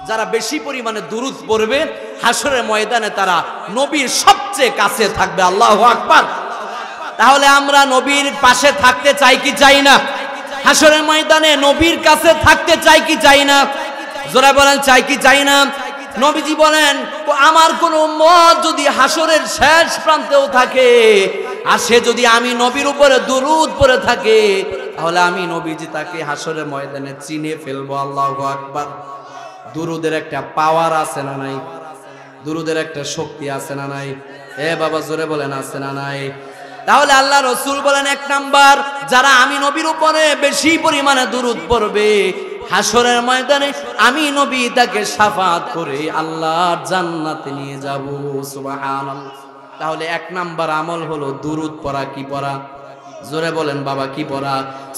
[SPEAKER 1] যারা বেশি পরিমাণে দুরূদ পড়বে হাসরের ময়দানে তারা নবীর সবচেয়ে কাছে থাকবে। আল্লাহু আকবার। তাহলে আমরা নবীর পাশে থাকতে চাই কি চাই না? হাসরের ময়দানে নবীর কাছে থাকতে চাই কি চাই না? জোরে বলেন চাই কি চাই না? নবীজি বলেন আমার কোন উম্মত যদি হাসরের শেষ প্রান্তেও থাকে আর সে যদি আমি নবীর উপরে দুরূদ পড়ে থাকে তাহলে আমি নবীজি তাকে হাসরের ময়দানে চিনে ফেলবো। আল্লাহু আকবার। দুরূদের একটা পাওয়ার আছে না নাই? দুরূদের একটা শক্তি আছে না নাই? এ বাবা জোরে বলেন আছে না নাই? তাহলে আল্লাহ রাসূল বলেন এক নাম্বার যারা আমি নবীর উপরে বেশি পরিমাণে দুরূদ পড়বে হাসরের ময়দানে আমি নবী তাকে শাফাত করে আল্লাহর জান্নাতে নিয়ে যাব। সুবহানাল্লাহ। তাহলে এক নাম্বার আমল হলো দুরূদ পড়া। কি পড়া? জোরে বলেন বাবা কি পড়া?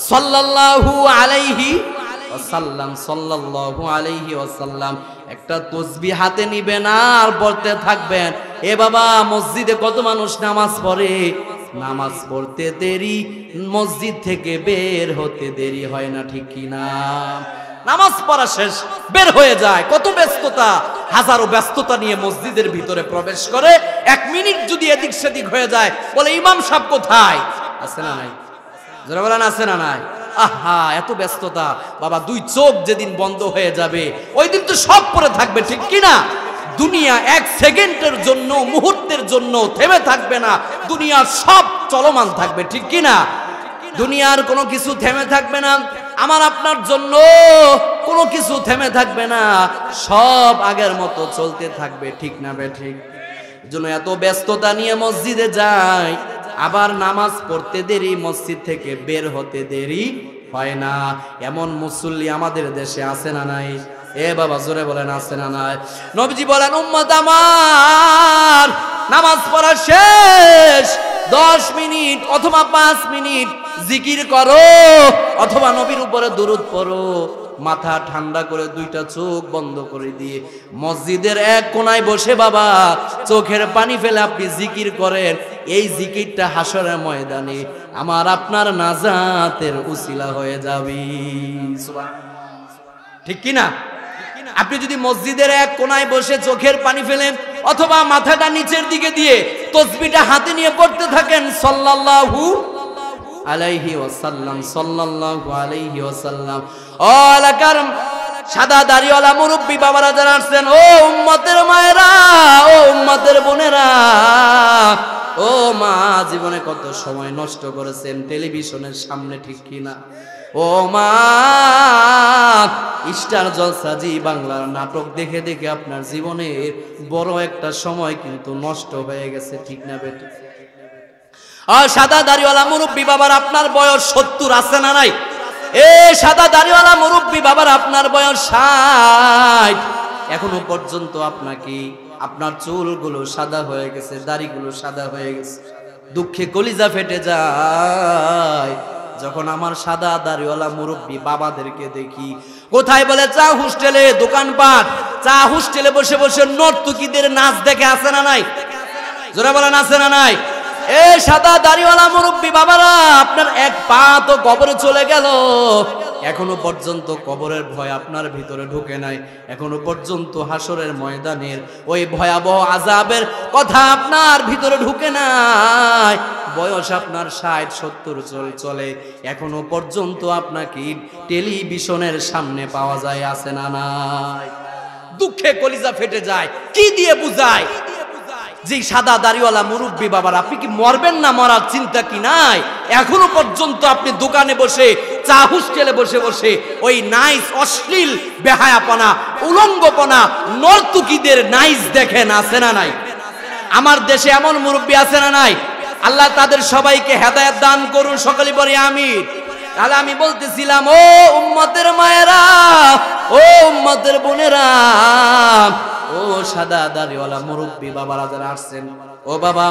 [SPEAKER 1] সাল্লাল্লাহু আলাইহি ওয়াসাল্লাম। সাল্লাল্লাহু আলাইহি ওয়াসাল্লাম। একটা তাসবিহ হাতে নিবেন আর পড়তে থাকবেন। এ বাবা মসজিদে কত মানুষ নামাজ পড়ে, নামাজ পড়তে দেরি, মসজিদ থেকে বের হতে দেরি হয় না, ঠিক কি না? নামাজ পড়া শেষ বের হয়ে যায়, কত ব্যস্ততা, হাজারো ব্যস্ততা নিয়ে মসজিদের ভিতরে প্রবেশ করে। এক মিনিট যদি এদিক সেদিক হয়ে যায় বলে ইমাম সাহেব কোথায়? আছে না নাই? যারা বলেন আছে না নাই? আহা এত ব্যস্ততা বাবা, দুই চোখ যেদিন বন্ধ হয়ে যাবে ওই দিন তো সব পড়ে থাকবে, ঠিক কি না? দুনিয়া এক সেকেন্ডের জন্য মুহূর্তের জন্য থেমে থাকবে না, দুনিয়া সব চলমান থাকবে, ঠিক কি না? দুনিয়ার কোনো কিছু থেমে থাকবে না, আমার আপনার জন্য কোনো কিছু থেমে থাকবে না, সব আগের মতো চলতে থাকবে, ঠিক না বে ঠিক? এজন্য এত ব্যস্ততা নিয়ে মসজিদে যায়, আবার নামাজ পড়তে দেরি, মসজিদ থেকে বের হতে দেরি হয় না। এমন মুসল্লি আমাদের দেশে আছে না নাই? এ বাবা জোরে বলেন আছে না নাই? নবীজি বলেন উম্মত আমার নামাজ পড়া শেষ 10 মিনিট অথবা 5 মিনিট জিকির করো অথবা নবীর উপরে দুরূদ পড়ো, মাথা ঠান্ডা করে দুইটা চোখ বন্ধ করে দিয়ে মসজিদের এক কোনায় বসে বাবা চোখের পানি ফেলে আপনি জিকির করেন। এই জিকিরটা হাসরের ময়দানে আমার আপনার নাজাতের উসিলা হয়ে যাবে। ঠিক কি না? আপনি যদি মসজিদের এক কোনায় বসে চোখের পানি ফেলেন অথবা মাথাটা নিচের দিকে দিয়ে তাসবিহটা হাতে নিয়ে পড়তে থাকেন সাল্লাল্লাহু আলাইহি ওয়াসাল্লাম, সাল্লাল্লাহু আলাইহি ওয়াসাল্লাম। ও এলাকার সাদা দাড়িওয়ালা মুরব্বী বাবারা যারা আসছেন, ও উম্মতের মায়েরা, ও উম্মতের বোনেরা, ও মা জীবনে কত সময় নষ্ট করেছেন টেলিভিশনের সামনে, ঠিক কি না? ও মা স্টার জলসা জি বাংলার নাটক দেখে দেখে আপনার জীবনের বড় একটা সময় কিন্তু নষ্ট হয়ে গেছে, ঠিক না বেটি? আর সাদা দাড়িওয়ালা মুরব্বী বাবার আপনার বয়স 70 আছে না নাই? এ সাদা দাড়িওয়ালা মুরব্বী বাবার আপনার বয়স 60, এখনো পর্যন্ত আপনাকে আপনার চুলগুলো সাদা হয়ে গেছে, দাড়িগুলো সাদা হয়ে গেছে। দুঃখে কলিজা ফেটে যায় যখন আমার সাদা দাড়িওয়ালা মুরব্বী বাবাদেরকে দেখি। কোথায় বলে চা হোস্টেলে, দোকানপাট, চা হোস্টেলে বসে বসে নর্তকীদের নাচ দেখে, আছে না নাই? জোরে বলেন আছে না নাই? এ সাদা দাড়িওয়ালা মুরব্বী বাবারা আপনার এক পা তো কবরে চলে গেল, এখনো পর্যন্ত কবরের ভয় আপনার ভিতরে ঢুকে নাই, এখনো পর্যন্ত হাসরের ময়দানের ওই ভয়াবহ আযাবের কথা আপনার ভিতরে ঢুকে নাই। বয়স আপনার 60-70 চলে, এখনো পর্যন্ত আপনাকে টেলিভিশনের সামনে পাওয়া যায়, আছে না নাই? দুঃখে কলিজা ফেটে যায়। কি দিয়ে বুঝায় যে সাদা দাড়িওয়ালা মুরব্বী বাবার আপনি কি মরবেন না, মরার চিন্তা কি নাই? এখনো পর্যন্ত আপনি দোকানে বসে, চা হোস্টেলে বসে বসে ওই নাইস অশ্লীল বেহায়াপনা, উলঙ্গপনা, নর্তকীদের নাইস দেখেন, আছে না নাই? আমার দেশে এমন মুরব্বী আছে না নাই? আল্লাহ তাদের সবাইকে হেদায়েত দান করুন, সকলে বলি আমিন। তাহলে আমি বলতেছিলাম, ও উম্মতের মায়েরা, ও উম্মতের বোনেরা, ও সাদা দাড়িওয়ালা মুরব্বী বাবারা যারা আসছেন, ও বাবা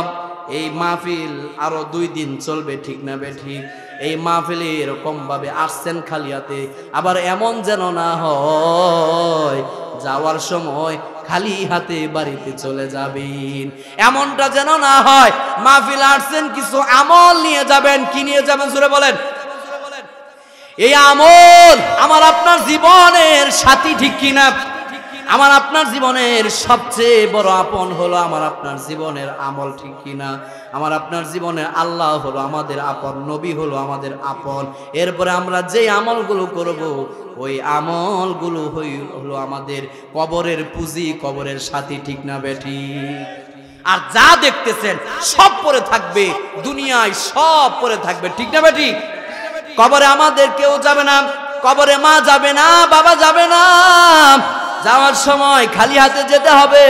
[SPEAKER 1] এই মাহফিল আরো 2 দিন চলবে, ঠিক না বে ঠিক? এই মাহফিলে এরকম ভাবে আসছেন খালি হাতে, আবার এমন যেন না হয় যাওয়ার সময় খালি হাতে বাড়িতে চলে যাবেন, এমনটা যেন না হয়। মাহফিল আসছেন কিছু আমল নিয়ে যাবেন। কি নিয়ে যাবেন জোরে বলেন? এই আমল আমার আপনার জীবনের সাথী, ঠিক কিনা? আমার আপনার জীবনের সবচেয়ে বড় আপন হলো আমার আপনার জীবনের আমল, ঠিক কিনা? আমার আপনার জীবনের আল্লাহ হলো আমাদের আপন, নবী হলো আমাদের আপন। এরপরে আমরা যে আমলগুলো করব ওই আমলগুলো হলো আমাদের কবরের পুঁজি, কবরের সাথী, ঠিক না বেঠি? আর যা দেখতেছেন সব পড়ে থাকবে, দুনিয়ায় সব পড়ে থাকবে, ঠিক না বেঠি? কবরে আমাদের কেউ যাবে না, কবরে মা যাবে না, বাবা যাবে না। যাওয়ার সময় খালি হাতে যেতে হবে।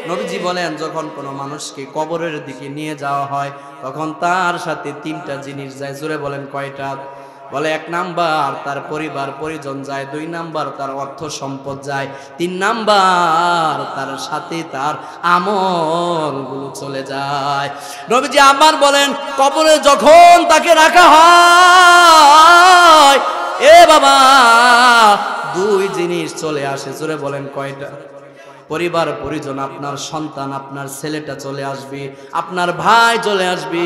[SPEAKER 1] নবীজি বলেন যখন কোনো মানুষকে কবরের দিকে নিয়ে যাওয়া হয় তখন তার সাথে তিনটা জিনিস যায়। জোরে বলেন কয়টা? বলে 1 নাম্বার তার পরিবার পরিজন যায়, 2 নাম্বার তার অর্থ সম্পদ যায়, 3 নাম্বার তার সাথে তার আমলগুলো চলে যায়। নবীজি আমার বলেন কবরে যখন তাকে রাখা হয়, এ বাবা 2 জিনিস চলে আসে। জোরে বলেন কয়টা? পরিবার পরিজন, আপনার সন্তান, আপনার ছেলেটা চলে আসবে, আপনার ভাই চলে আসবে,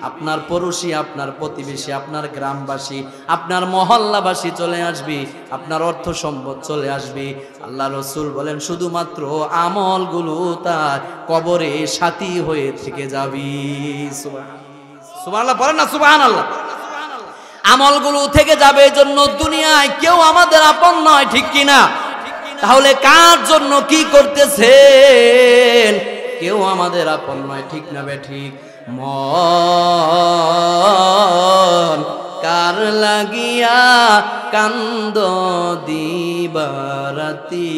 [SPEAKER 1] আপনার পড়োশি, আপনার প্রতিবেশী, আপনার গ্রামবাসী, আপনার মহল্লাবাসী চলে আসবে, আপনার অর্থ সম্পদ চলে আসবে। আল্লাহ রসুল বলেন শুধুমাত্র আমলগুলো তার কবরে সাথী হয়ে থেকে যাবে। সুবহানাল্লাহ বলেন না? সুবহানাল্লাহ। আমলগুলো থেকে যাবে, এজন্য দুনিয়ায় কেউ আমাদের আপন নয়, ঠিক কিনা? তাহলে কার জন্য কি করতেছেন? কেউ আমাদের আপন নয়, ঠিক না বেঠিক? মন কার লাগিয়া কান্দ দিবারাতি,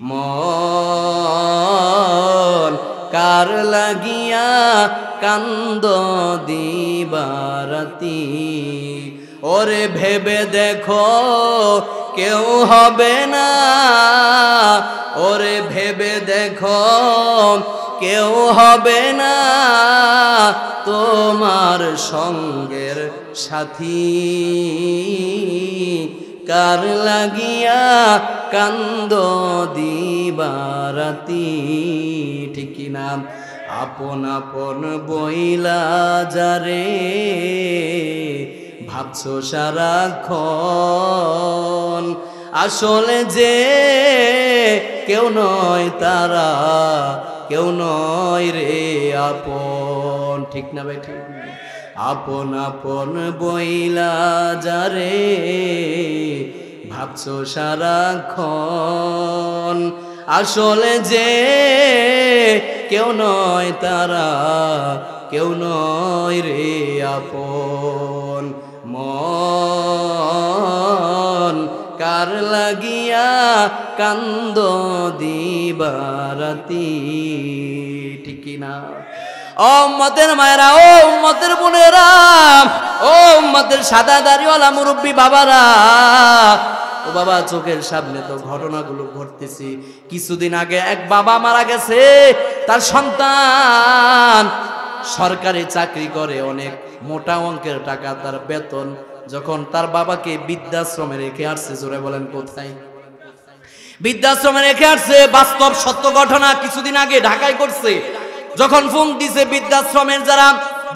[SPEAKER 1] মন কার লাগিয়া কান্দ দিবারাতি। ওরে ভেবে দেখো কেউ হবে না, ওরে ভেবে দেখো কেউ হবে না তোমার সঙ্গের সাথী। কার লাগিয়া কান্দ দিবারাতি, ঠিক কিনা? আপন আপন বইলা যারে ভাবছো সারাক্ষণ, আসলে যে কেউ নয় তারা, কেউ নয় রে আপন, ঠিক না ভাই? ঠিক। আপন আপন বইলা যারে ভাবছো সারাক্ষণ, আসলে যে কেউ নয় তারা, কেউ নয় রে আপন। মন কার লাগিয়া কান্দ দিবারাতি, ঠিক কিনা? ও উম্মতের মায়েরা, ও উম্মতের বোনেরা, ও উম্মতের সাদা দাড়িওয়ালা মুরব্বী বাবারা, ও বাবা চোখের সামনে তো ঘটনাগুলো ঘটতেছি। কিছুদিন আগে এক বাবা মারা গেছে, তার সন্তান সরকারি চাকরি করে, অনেক মোটা অঙ্কের টাকা তার বেতন। যখন তার বাবাকে বৃদ্ধাশ্রমে রেখে আসছে, জোরে বলেন কোথায়? বৃদ্ধাশ্রমে রেখে আসছে। বাস্তব সত্য ঘটনা, কিছুদিন আগে ঢাকায় করছে। যখন ফোন দিছে বৃদ্ধাশ্রমের যারা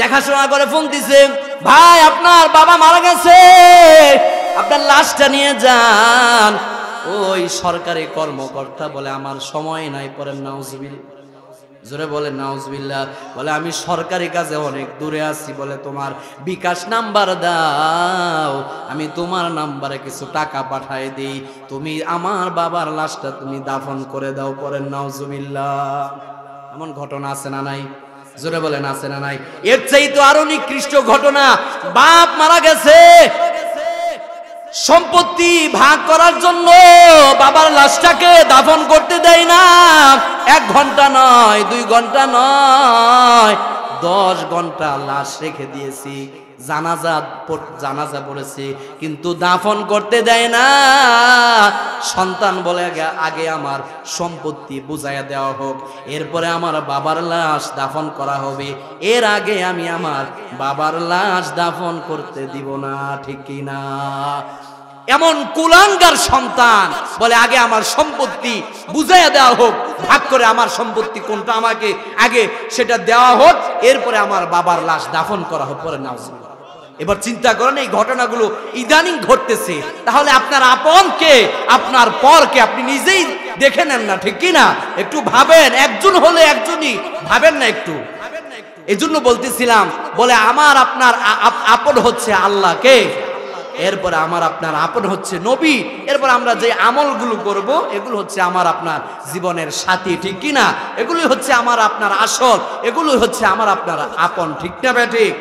[SPEAKER 1] দেখাশোনা করে, ফোন দিছে, ভাই আপনার বাবা মারা গেছে, আপনার লাশটা নিয়ে যান। ওই সরকারি কর্মকর্তা বলে আমার সময় নাই। পড়েন নাউজুবিল্লাহ, জোরে বলে নাউজুবিল্লাহ। বলে আমি সরকারি কাজে অনেক দূরে আছি, বলে তোমার বিকাশ নাম্বার দাও, আমি তোমার নাম্বারে কিছু টাকা পাঠাই দিই, তুমি আমার বাবার লাশটা তুমি দাফন করে দাও। পড়েন নাউজুবিল্লাহ। এমন ঘটনা আছে না নাই? জোরে বলেন আছে না নাই? এর চেয়ে তো আরো নিকৃষ্ট ঘটনা, বাপ মারা গেছে, সম্পত্তি ভাগ করার জন্য বাবার লাশটাকে দাফন করতে দেয় না। 1 ঘন্টা নয়, 2 ঘন্টা নয়, 10 ঘন্টা লাশ রেখে দিয়েছি, জানাজা পড়েছে, কিন্তু দাফন করতে দেয় না। সন্তান বলে আগে আমার সম্পত্তি বুঝাইয়া দেওয়া হোক, এরপরে আমার বাবার লাশ দাফন করা হবে, এর আগে আমি আমার বাবার লাশ দাফন করতে দিব না, ঠিক কি না? এমন কুলাঙ্গার সন্তান বলে আগে আমার সম্পত্তি বুঝাইয়া দেওয়া হোক, ভাগ করে আমার সম্পত্তি কোনটা আমাকে আগে সেটা দেওয়া হোক, এরপরে আমার বাবার লাশ দাফন করা হোক। পরে নাউজুবিল্লাহ। এবার চিন্তা করেন এই ঘটনাগুলো ইদানিং ঘটতেছে, তাহলে আপনার আপনকে আপনার পরকে আপনি নিজেই দেখে নেন না, ঠিক কি না? একটু ভাবেন, একজন হলে একজনই ভাবেন না একটু। এই জন্য বলতেছিলাম, বলে আমার আপনার আপন হচ্ছে আল্লাহকে, এরপরে আমার আপনার আপন হচ্ছে নবী, এরপর আমরা যে আমলগুলো করব এগুলো হচ্ছে আমার আপনার জীবনের সাথী, ঠিক কি না? এগুলো হচ্ছে আমার আপনার আসল, এগুলো হচ্ছে আমার আপনার আপন, ঠিক না বেঠিক?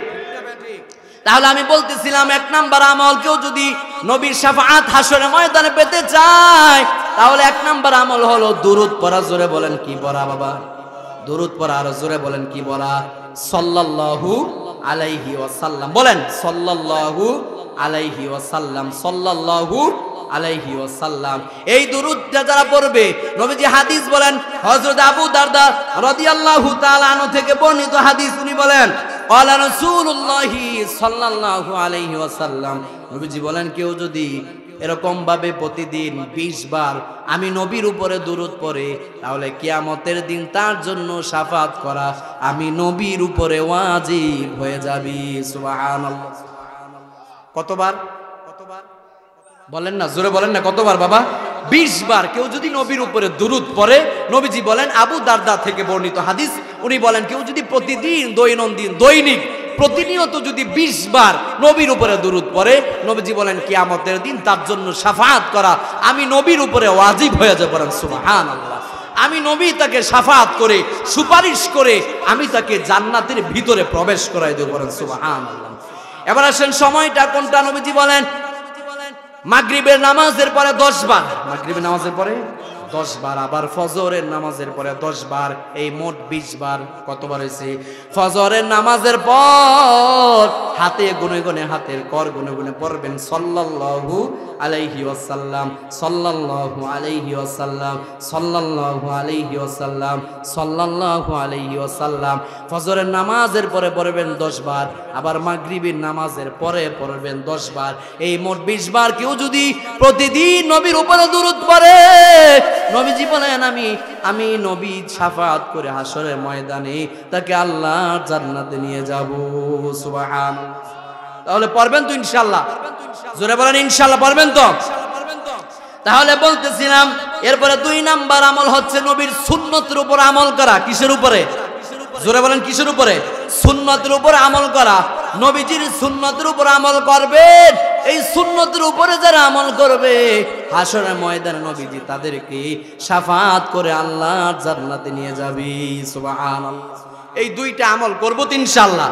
[SPEAKER 1] তাহলে আমি বলতেছিলাম, এক নাম্বার আমল, কেউ যদি নবীর শাফাআত হাসরের ময়দানে পেতে চায়, তাহলে এক নাম্বার আমল হলো দুরূদ পড়া। জোরে বলেন কি পড়া বাবা? দুরূদ পড়া। আর জোরে বলেন কি পড়া? সাল্লাল্লাহু আলাইহি ওয়াসাল্লাম। বলেন সাল্লাল্লাহু আলাইহি ওয়াসাল্লাম, সাল্লাল্লাহু আলাইহি ওয়াসাল্লাম। এই দুরূদটা যারা পড়বে, নবীজি হাদিস বলেন, হযরত আবু দারদা রাদিয়াল্লাহু তাআলা আনহু থেকে বর্ণিত হাদিস, উনি বলেন, ক্বালা রাসূলুল্লাহি সাল্লাল্লাহু আলাইহি ওয়াসাল্লাম, নবীজি বলেন, কেউ যদি এরকম ভাবে প্রতিদিন 20 বার আমি নবীর উপরে দুরূদ পড়ে, তাহলে কিয়ামতের দিন তার জন্য শাফাআত করা আমি নবীর উপরে ওয়াজিব হয়ে যাবে। সুবহানাল্লাহ। কতবার? বলেন না, জোরে বলেন না, কতবার বাবা? 20 বার। কেউ যদি নবীর উপরে দুরূদ পড়ে, নবীজি বলেন, আবু দারদা থেকে বর্ণিত হাদিস, উনি বলেন, কেউ যদি প্রতিদিন দৈনিক প্রতিনিয়ত যদি 20 বার নবীর উপরে দুরূদ পড়ে, নবীজি বলেন কিয়ামতের দিন তার জন্য শাফাআত করা আমি নবীর উপরে ওয়াজিব হয়ে যাবে। বলেন সুবহানাল্লাহ। আমি নবী তাকে শাফাআত করে, সুপারিশ করে আমি তাকে জান্নাতের ভিতরে প্রবেশ করাই দেব। বলেন সুবহানাল্লাহ। এবার আসেন সময়টা কোনটা? নবীজি বলেন মাগরিবের নামাজের পরে 10 বার, মাগরিবের নামাজের পরে 10 বার, আবার ফজরের নামাজের পরে 10 বার, এই মোট 20 বার। কতবার হয়েছে? ফজরের নামাজের পর হাতে গুনে গুনে, হাতের কর গুনে গুনে পড়বেন সাল্লাল্লাহু আলাইহি ওয়াসাল্লাম, সাল্লাল্লাহু আলাইহি ওয়াসাল্লাম, সাল্লাল্লাহু আলাইহি ওয়াসাল্লাম, সাল্লাল্লাহু আলাইহি ওয়াসাল্লাম। ফজরের নামাজের পরে পড়বেন 10 বার, আবার মাগরিবের নামাজের পরে পড়বেন 10 বার, এই মোট 20 বার। কেউ যদি প্রতিদিন নবীর উপরে দুরূদ পড়ে, নবীজি বলেন আমি নবী শাফাআত করে হাসরের ময়দানে তাকে আল্লাহর জান্নাতে নিয়ে যাব। সুবহানাল্লাহ। তাহলে পড়বেন তো ইনশাআল্লাহ? জোরে বলেন ইনশাআল্লাহ পড়বেন তো? তাহলে বলতেছিলাম, এরপরে 2 নাম্বার আমল হচ্ছে নবীর সুন্নতের উপর আমল করা। কিসের উপরে? জোরে বলেন কিসের উপরে? সুন্নতের উপর আমল করা। নবীজির সুন্নতের উপর আমল করবেন। এই সুন্নতের উপরে যারা আমল করবে, হাসরের ময়দানে নবীজি তাদেরকে শাফাআত করে আল্লাহর জান্নাতে নিয়ে যাবে। সুবহানাল্লাহ। এই 2টা আমল করব তো ইনশাআল্লাহ?